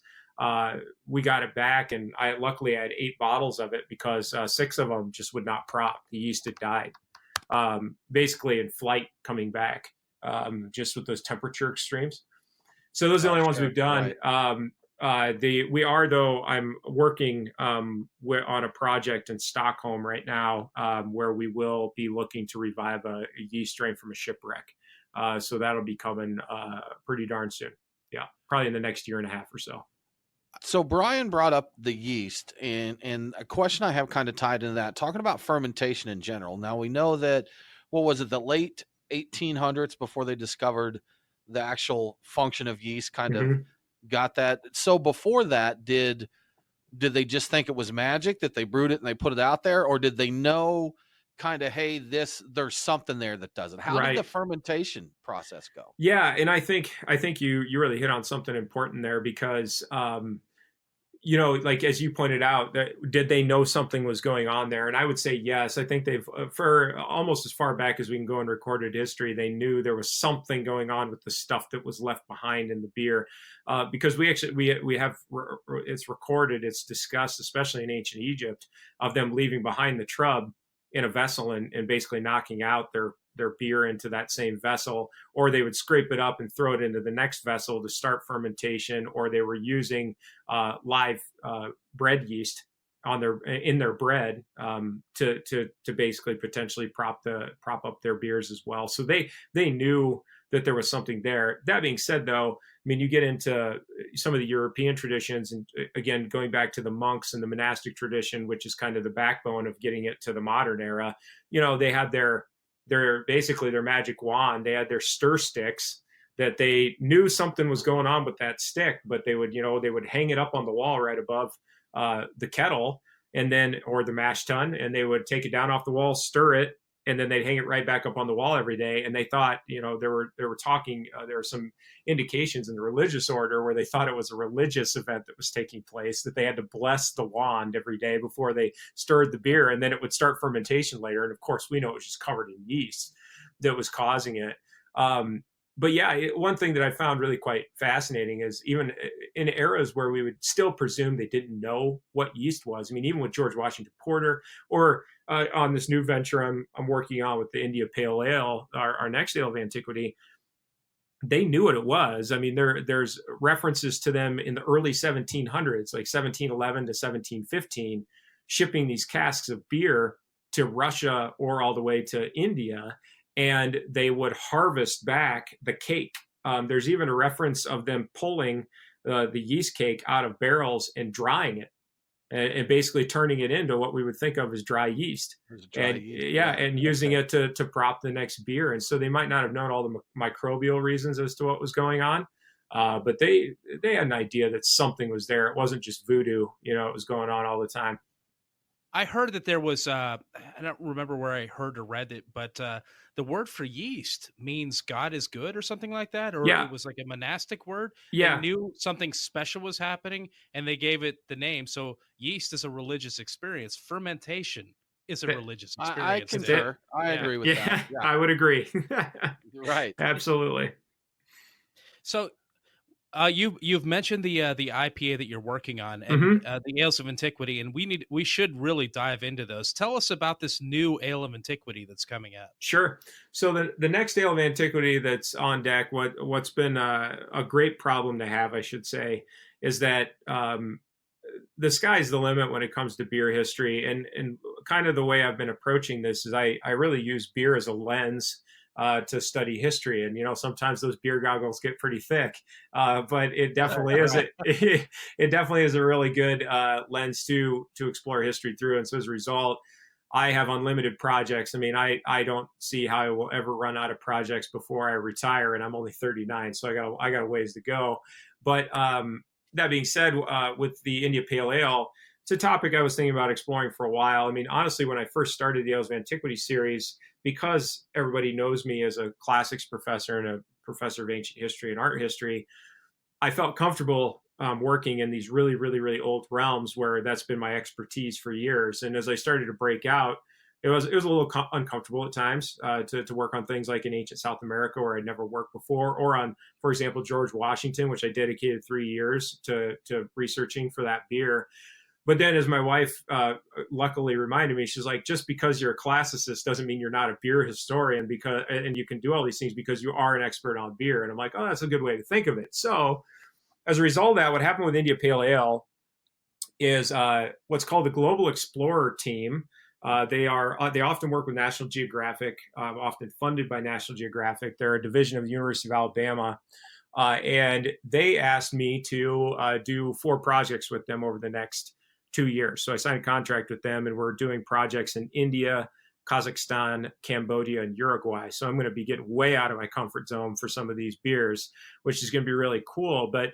S6: we got it back, and luckily I had 8 bottles of it, because 6 of them just would not prop. The yeast had died, basically in flight coming back, just with those temperature extremes. So those are the only ones we've done. Right. I'm working on a project in Stockholm right now, where we will be looking to revive a yeast strain from a shipwreck. So that'll be coming pretty darn soon. Yeah, probably in the next year and a half or so.
S1: So Brian brought up the yeast, and a question I have kind of tied into that, talking about fermentation in general. Now we know that, the late 1800s, before they discovered the actual function of yeast, kind of got that. So before that, did they just think it was magic that they brewed it and they put it out there, or did they know kind of, hey, there's something there that does it? How did the fermentation process go?
S6: Yeah, and I think you really hit on something important there, because like as you pointed out, did they know something was going on there? And I would say yes. I think they've, for almost as far back as we can go in recorded history, they knew there was something going on with the stuff that was left behind in the beer, because we have, it's recorded, it's discussed, especially in ancient Egypt, of them leaving behind the trub in a vessel and basically knocking out their beer into that same vessel, or they would scrape it up and throw it into the next vessel to start fermentation, or they were using live bread yeast in their bread to basically potentially prop up their beers as well. So they knew that there was something there. That being said, though, I mean, you get into some of the European traditions, and again, going back to the monks and the monastic tradition, which is kind of the backbone of getting it to the modern era. They had their basically their magic wand. They had their stir sticks that they knew something was going on with that stick, but they would hang it up on the wall right above the kettle, or the mash tun, and they would take it down off the wall, stir it, and then they'd hang it right back up on the wall every day. And they thought, there were some indications in the religious order where they thought it was a religious event that was taking place, that they had to bless the wand every day before they stirred the beer, and then it would start fermentation later. And of course, we know it was just covered in yeast that was causing it. But yeah, one thing that I found really quite fascinating is, even in eras where we would still presume they didn't know what yeast was. I mean, even with George Washington Porter, or on this new venture I'm working on with the India Pale Ale, our next ale of antiquity, they knew what it was. I mean, there's references to them in the early 1700s, like 1711 to 1715, shipping these casks of beer to Russia or all the way to India. And they would harvest back the cake. There's even a reference of them pulling the yeast cake out of barrels and drying it, and basically turning it into what we would think of as dry yeast. And using it to prop the next beer. And so they might not have known all the microbial reasons as to what was going on, but they had an idea that something was there. It wasn't just voodoo, it was going on all the time.
S5: I heard that there was, I don't remember where I heard or read it, but the word for yeast means God is good or something like that. Or
S6: Yeah.
S5: it was like a monastic word.
S6: Yeah.
S5: They knew something special was happening and they gave it the name. So yeast is a religious experience. Fermentation is a religious experience.
S1: I concur. I agree with that.
S6: Yeah, I would agree.
S1: Right.
S6: Absolutely.
S5: So you've mentioned the IPA that you're working on and the ales of antiquity, and we should really dive into those. Tell us about this new ale of antiquity that's coming out.
S6: Sure. So the next ale of antiquity that's on deck, what's been a great problem to have, I should say, is that the sky's the limit when it comes to beer history, and kind of the way I've been approaching this is I really use beer as a lens to study history. And, sometimes those beer goggles get pretty thick, but it definitely is it definitely is a really good lens to explore history through. And so as a result, I have unlimited projects. I mean, I don't see how I will ever run out of projects before I retire, and I'm only 39, so I got a ways to go. But that being said, with the India Pale Ale, it's a topic I was thinking about exploring for a while. I mean, honestly, when I first started the Ales of Antiquity series, because everybody knows me as a classics professor and a professor of ancient history and art history, I felt comfortable working in these really, really, really old realms where that's been my expertise for years. And as I started to break out, it was a little uncomfortable at times to work on things like in ancient South America where I'd never worked before, or on, for example, George Washington, which I dedicated 3 years to researching for that beer. But then, as my wife luckily reminded me, she's like, just because you're a classicist doesn't mean you're not a beer historian, and you can do all these things because you are an expert on beer. And I'm like, oh, that's a good way to think of it. So as a result of that, what happened with India Pale Ale is what's called the Global Explorer Team. They often work with National Geographic, often funded by National Geographic. They're a division of the University of Alabama. And they asked me to do 4 projects with them over the next 2 years. So I signed a contract with them, and we're doing projects in India, Kazakhstan, Cambodia, and Uruguay. So I'm going to be getting way out of my comfort zone for some of these beers, which is going to be really cool. But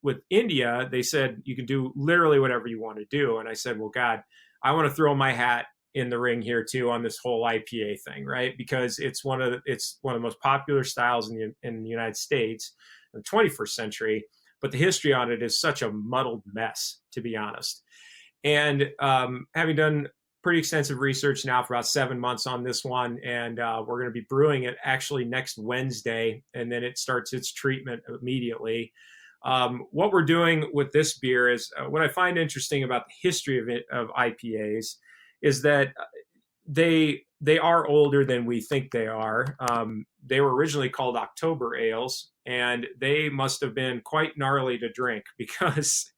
S6: with India, they said you can do literally whatever you want to do. And I said, well, God, I want to throw my hat in the ring here too on this whole IPA thing, right? Because it's one of the most popular styles in the United States in the 21st century. But the history on it is such a muddled mess, to be honest. And having done pretty extensive research now for about 7 months on this one, and we're going to be brewing it actually next Wednesday, and then it starts its treatment immediately. What we're doing with this beer is what I find interesting about the history of IPAs is that they are older than we think they are. They were originally called October ales, and they must have been quite gnarly to drink because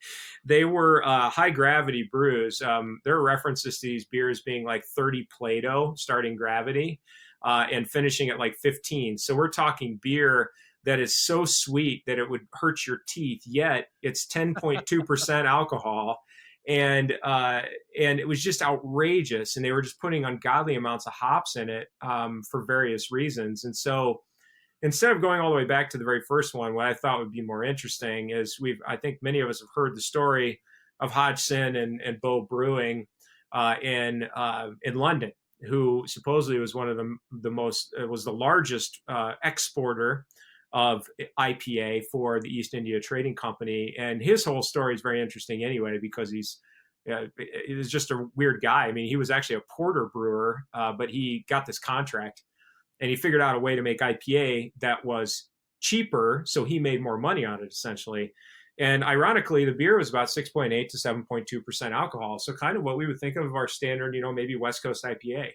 S6: they were high gravity brews. There are references to these beers being like 30 Plato starting gravity and finishing at like 15. So we're talking beer that is so sweet that it would hurt your teeth, yet it's 10.2% alcohol. And it was just outrageous, and they were just putting ungodly amounts of hops in it for various reasons. And so instead of going all the way back to the very first one, what I thought would be more interesting is I think many of us have heard the story of Hodgson and Bow Brewing in London, who supposedly was one of was the largest exporter of IPA for the East India Trading Company. And his whole story is very interesting anyway, because he was just a weird guy. I mean, he was actually a porter brewer, but he got this contract and he figured out a way to make IPA that was cheaper. So he made more money on it essentially. And ironically, the beer was about 6.8 to 7.2% alcohol. So kind of what we would think of our standard, maybe West Coast IPA.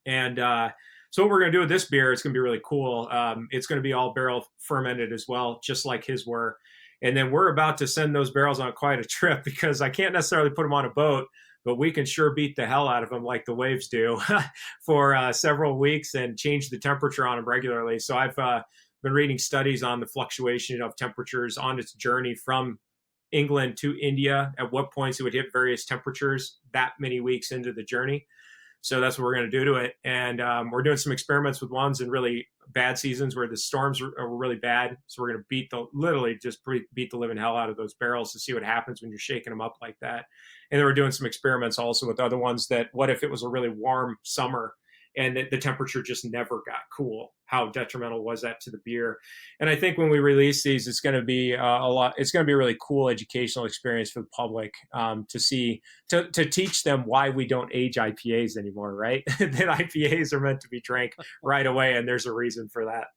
S6: And, so what we're going to do with this beer, it's going to be really cool. It's going to be all barrel fermented as well, just like his were. And then we're about to send those barrels on quite a trip, because I can't necessarily put them on a boat, but we can sure beat the hell out of them like the waves do for several weeks and change the temperature on them regularly. So I've been reading studies on the fluctuation of temperatures on its journey from England to India, at what points it would hit various temperatures that many weeks into the journey. So that's what we're going to do to it. And we're doing some experiments with ones in really bad seasons where the storms are really bad. So we're going to literally beat the living hell out of those barrels to see what happens when you're shaking them up like that. And then we're doing some experiments also with other ones that, what if it was a really warm summer and the temperature just never got cool? How detrimental was that to the beer? And I think when we release these, it's going to be it's going to be a really cool educational experience for the public to teach them why we don't age IPAs anymore, right? That IPAs are meant to be drank right away, and there's a reason for that.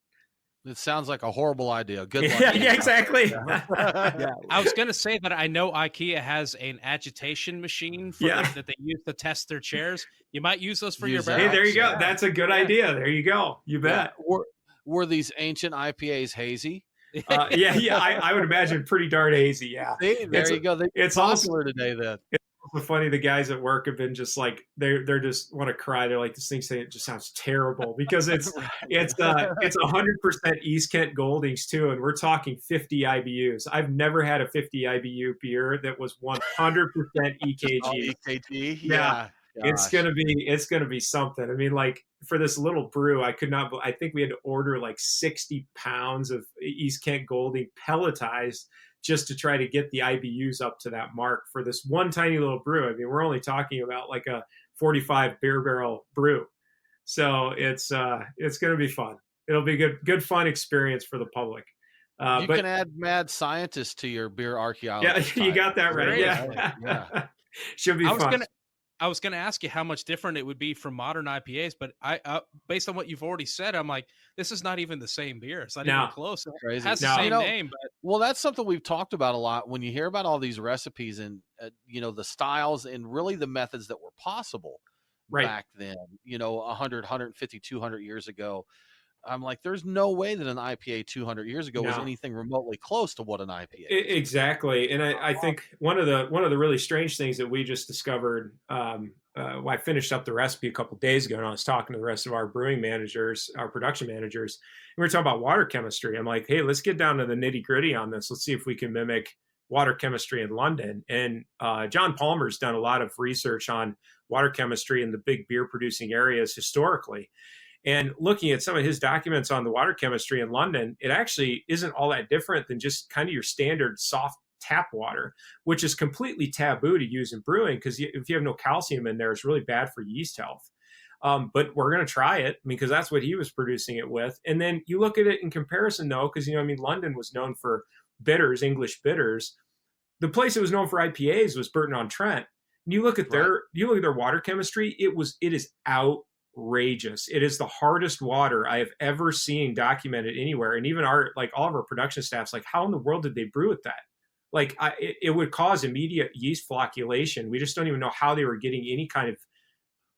S1: It sounds like a horrible idea. Good luck.
S6: Yeah,
S5: I
S6: exactly.
S5: was going to say that I know IKEA has an agitation machine that they use to test their chairs. You might use those for your barrels.
S6: Hey, there you go. That's a good idea. There you go. You bet.
S1: Were these ancient IPAs hazy?
S6: I would imagine pretty darn hazy. Yeah.
S1: See, there you go. It's popular today then.
S6: It's funny. The guys at work have been just like, they're just want to cry. They're like, this thing it just sounds terrible because it's 100% East Kent Goldings too. And we're talking 50 IBUs. I've never had a 50 IBU beer that was 100% EKG.
S1: EKG.
S6: Yeah. It's going to be something. I mean, like for this little brew, I think we had to order like 60 pounds of East Kent Golding pelletized just to try to get the IBUs up to that mark for this one tiny little brew. I mean, we're only talking about like a 45 beer barrel brew. So it's going to be fun. It'll be good fun experience for the public.
S1: You can add mad scientists to your beer archaeology.
S6: Yeah, you got that right. Yeah. Should be fun.
S5: I was going to ask you how much different it would be from modern IPAs, but I based on what you've already said, I'm like, this is not even the same beer. It's not even close. It has the same name.
S1: Well, that's something we've talked about a lot when you hear about all these recipes and, the styles and really the methods that were possible back then, 100, 150, 200 years ago. I'm like, there's no way that an IPA 200 years ago was anything remotely close to what an IPA is.
S6: Exactly. And I think one of the really strange things that we just discovered, I finished up the recipe a couple of days ago and I was talking to the rest of our brewing managers, our production managers, and we were talking about water chemistry. I'm like, hey, let's get down to the nitty gritty on this. Let's see if we can mimic water chemistry in London. And John Palmer's done a lot of research on water chemistry in the big beer producing areas historically. And looking at some of his documents on the water chemistry in London, it actually isn't all that different than just kind of your standard soft tap water, which is completely taboo to use in brewing because if you have no calcium in there, it's really bad for yeast health. But we're going to try it because that's what he was producing it with. And then you look at it in comparison, though, because, London was known for bitters, English bitters. The place that was known for IPAs was Burton-on-Trent. And you look at their water chemistry, it is outrageous. It is the hardest water I have ever seen documented anywhere. And even all of our production staff's like, how in the world did they brew it that? Like it would cause immediate yeast flocculation. We just don't even know how they were getting any kind of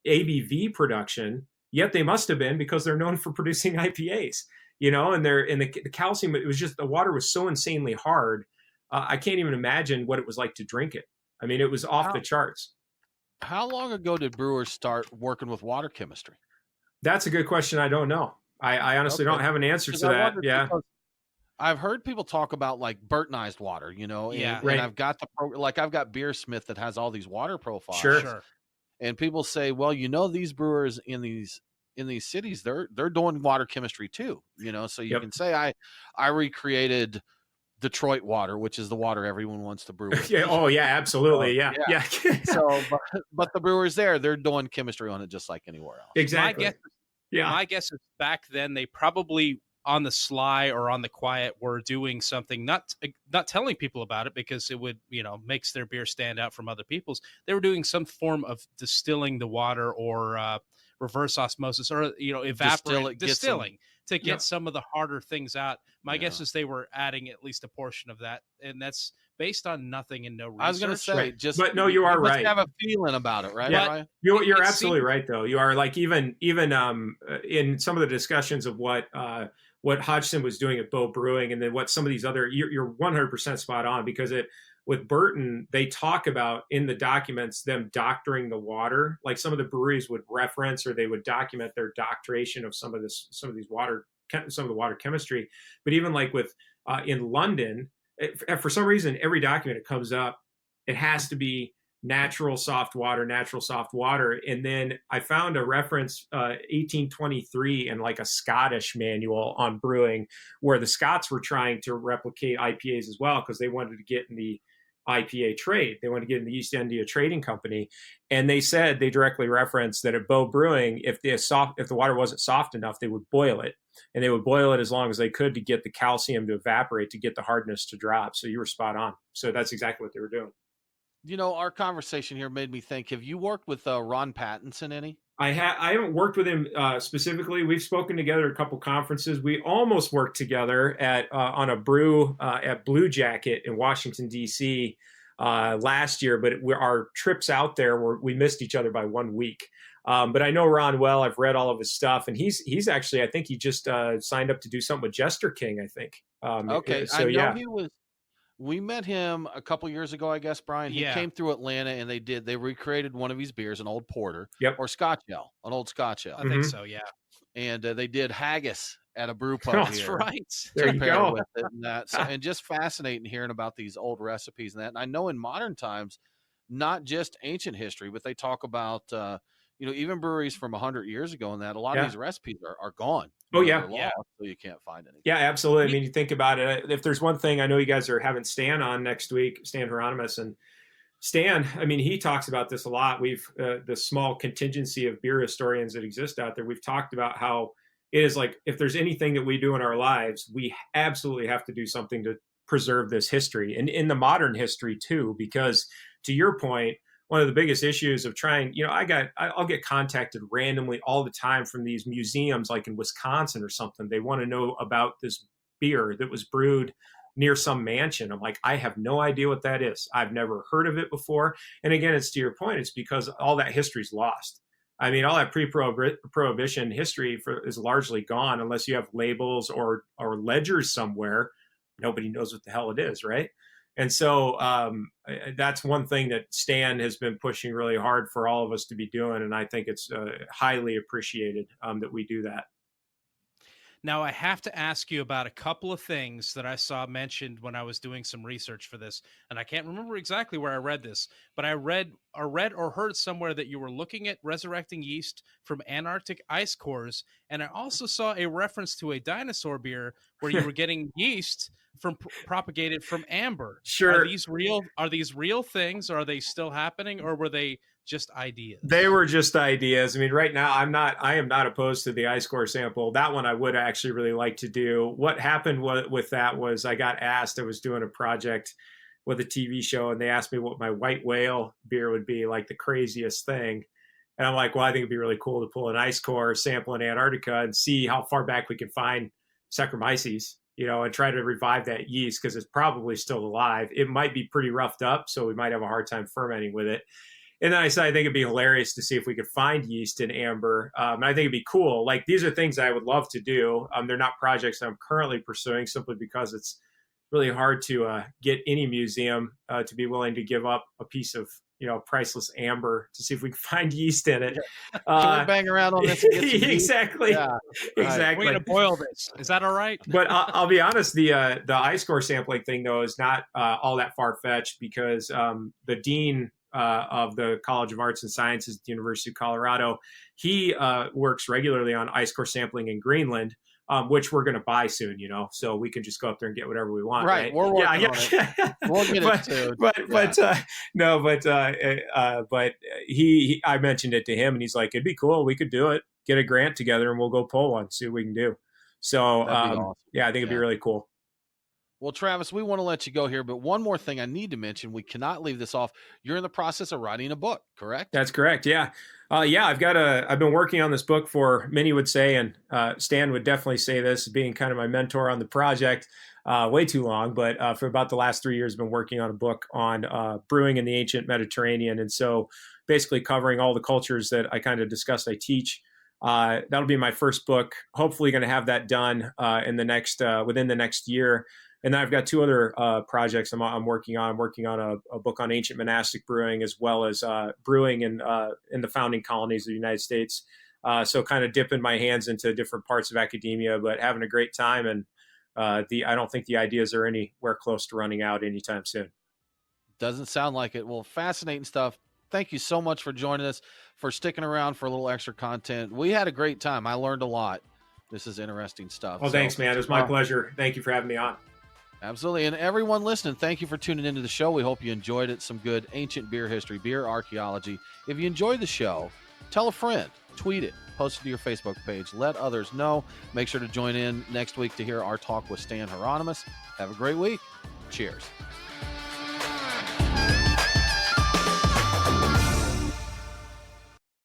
S6: ABV production, yet they must have been because they're known for producing IPAs, and the calcium, it was just, the water was so insanely hard. I can't even imagine what it was like to drink it. I mean, it was off the charts.
S1: How long ago did brewers start working with water chemistry?
S6: That's a good question. I don't know. I honestly don't have an answer to that. Yeah.
S1: I've heard people talk about like Burtonized water, and I've got I've got Beersmith that has all these water profiles.
S6: Sure.
S1: And people say, well, these brewers in these cities, they're doing water chemistry too, so you can say I recreated Detroit water, which is the water everyone wants to brew with.
S6: Yeah. Oh yeah, absolutely. Yeah.
S1: So, but the brewers they're doing chemistry on it just like anywhere else.
S6: Exactly.
S5: My guess is back then they probably on the sly or on the quiet were doing something, not telling people about it because it would, makes their beer stand out from other people's. They were doing some form of distilling the water or reverse osmosis or, distilling to get some of the harder things out. My guess is they were adding at least a portion of that. And that's based on nothing and no research.
S1: I was going to say,
S6: but no, you are right.
S1: Have a feeling about it, right?
S6: Yeah. You're absolutely right, though. You are like even in some of the discussions of what Hodgson was doing at Bow Brewing, and then what some of these other, you're 100% spot on because with Burton, they talk about in the documents them doctoring the water. Like some of the breweries would reference or they would document their doctoration of some of the water chemistry. But even like with in London, for some reason, every document it comes up, it has to be natural soft water. And then I found a reference, 1823 in like a Scottish manual on brewing, where the Scots were trying to replicate IPAs as well, because they wanted to get in the IPA trade. They wanted to get in the East India Trading Company. And they said, they directly referenced that at Bow Brewing, if the water wasn't soft enough, they would boil it. And they would boil it as long as they could to get the calcium to evaporate, to get the hardness to drop. So you were spot on. So that's exactly what they were doing.
S1: You know, our conversation here made me think, have you worked with Ron Pattinson any?
S6: I haven't worked with him specifically. We've spoken together at a couple conferences. We almost worked together on a brew at Blue Jacket in Washington, D.C. Last year, but our trips out there we missed each other by 1 week. But I know Ron well. I've read all of his stuff, and he's actually, I think he just signed up to do something with Jester King, I think.
S1: Okay, so I know he was. We met him a couple years ago, I guess, Brian. He came through Atlanta, and they recreated one of his beers, an old porter, or Scotch Ale, an old Scotch Ale.
S5: I think so, yeah.
S1: And they did haggis at a brew pub
S5: That's
S1: here.
S5: right.
S6: There you go.
S1: With it and that. So, and just fascinating hearing about these old recipes and that. And I know in modern times, not just ancient history, but they talk about, even breweries from 100 years ago and that. A lot of these recipes are gone.
S6: Oh, yeah.
S1: So you can't find anything.
S6: Yeah, absolutely. I mean, you think about it. If there's one thing, I know you guys are having Stan on next week, Stan Hieronymus. And Stan, I mean, he talks about this a lot. We've the small contingency of beer historians that exist out there. We've talked about how it is like, if there's anything that we do in our lives, we absolutely have to do something to preserve this history, and in the modern history too, because to your point, one of the biggest issues of trying, I'll get contacted randomly all the time from these museums, like in Wisconsin or something. They want to know about this beer that was brewed near some mansion. I'm like, I have no idea what that is. I've never heard of it before. And again, it's to your point, it's because all that history is lost. I mean, all that pre-prohibition history is largely gone unless you have labels or ledgers somewhere. Nobody knows what the hell it is, right? And so that's one thing that Stan has been pushing really hard for all of us to be doing. And I think it's highly appreciated that we do that.
S5: Now, I have to ask you about a couple of things that I saw mentioned when I was doing some research for this. And I can't remember exactly where I read this, but I read or heard somewhere that you were looking at resurrecting yeast from Antarctic ice cores. And I also saw a reference to a dinosaur beer where you were getting yeast propagated from amber.
S6: Sure.
S5: Are these real things? Are they still happening, or were they just ideas?
S6: They were just ideas. I mean, right now I am not opposed to the ice core sample. That one I would actually really like to do. What happened with that was I got asked, I was doing a project with a TV show, and they asked me what my white whale beer would be, like the craziest thing. And I'm like, well, I think it'd be really cool to pull an ice core sample in Antarctica and see how far back we can find Saccharomyces, and try to revive that yeast, because it's probably still alive. It might be pretty roughed up, so we might have a hard time fermenting with it. And then I said, I think it'd be hilarious to see if we could find yeast in amber. And I think it'd be cool. Like, these are things I would love to do. They're not projects I'm currently pursuing, simply because it's really hard to get any museum to be willing to give up a piece of, priceless amber to see if we can find yeast in it.
S1: Can we bang around on this? And get some
S6: exactly.
S1: Yeah,
S6: exactly.
S5: We're going to boil this. Is that all right?
S6: But I'll be honest, the ice core sampling thing, though, is not all that far-fetched, because the dean of the College of Arts and Sciences at the University of Colorado, he works regularly on ice core sampling in Greenland, which we're going to buy soon, so we can just go up there and get whatever we want. Right.
S1: We're working on it. We'll get it soon.
S6: But I mentioned it to him, and he's like, it'd be cool. We could do it, get a grant together, and we'll go pull one, see what we can do. So awesome. I think it'd be really cool.
S1: Well, Travis, we want to let you go here, but one more thing I need to mention. We cannot leave this off. You're in the process of writing a book, correct? That's
S6: correct. Yeah. I've been working on this book for, many would say, and Stan would definitely say this, being kind of my mentor on the project, way too long, but for about the last 3 years, I've been working on a book on brewing in the ancient Mediterranean. And so basically covering all the cultures that I kind of discussed, I teach. That'll be my first book. Hopefully going to have that done within the next year. And then I've got two other projects I'm working on. I'm working on a book on ancient monastic brewing, as well as brewing in the founding colonies of the United States. So kind of dipping my hands into different parts of academia, but having a great time. And I don't think the ideas are anywhere close to running out anytime soon.
S1: Doesn't sound like it. Well, fascinating stuff. Thank you so much for joining us, for sticking around for a little extra content. We had a great time. I learned a lot. This is interesting stuff.
S6: Well, thanks, man. It was my pleasure. Thank you for having me on.
S1: Absolutely. And everyone listening, thank you for tuning into the show. We hope you enjoyed it. Some good ancient beer history, beer archaeology. If you enjoyed the show, tell a friend, tweet it, post it to your Facebook page. Let others know. Make sure to join in next week to hear our talk with Stan Hieronymus. Have a great week. Cheers.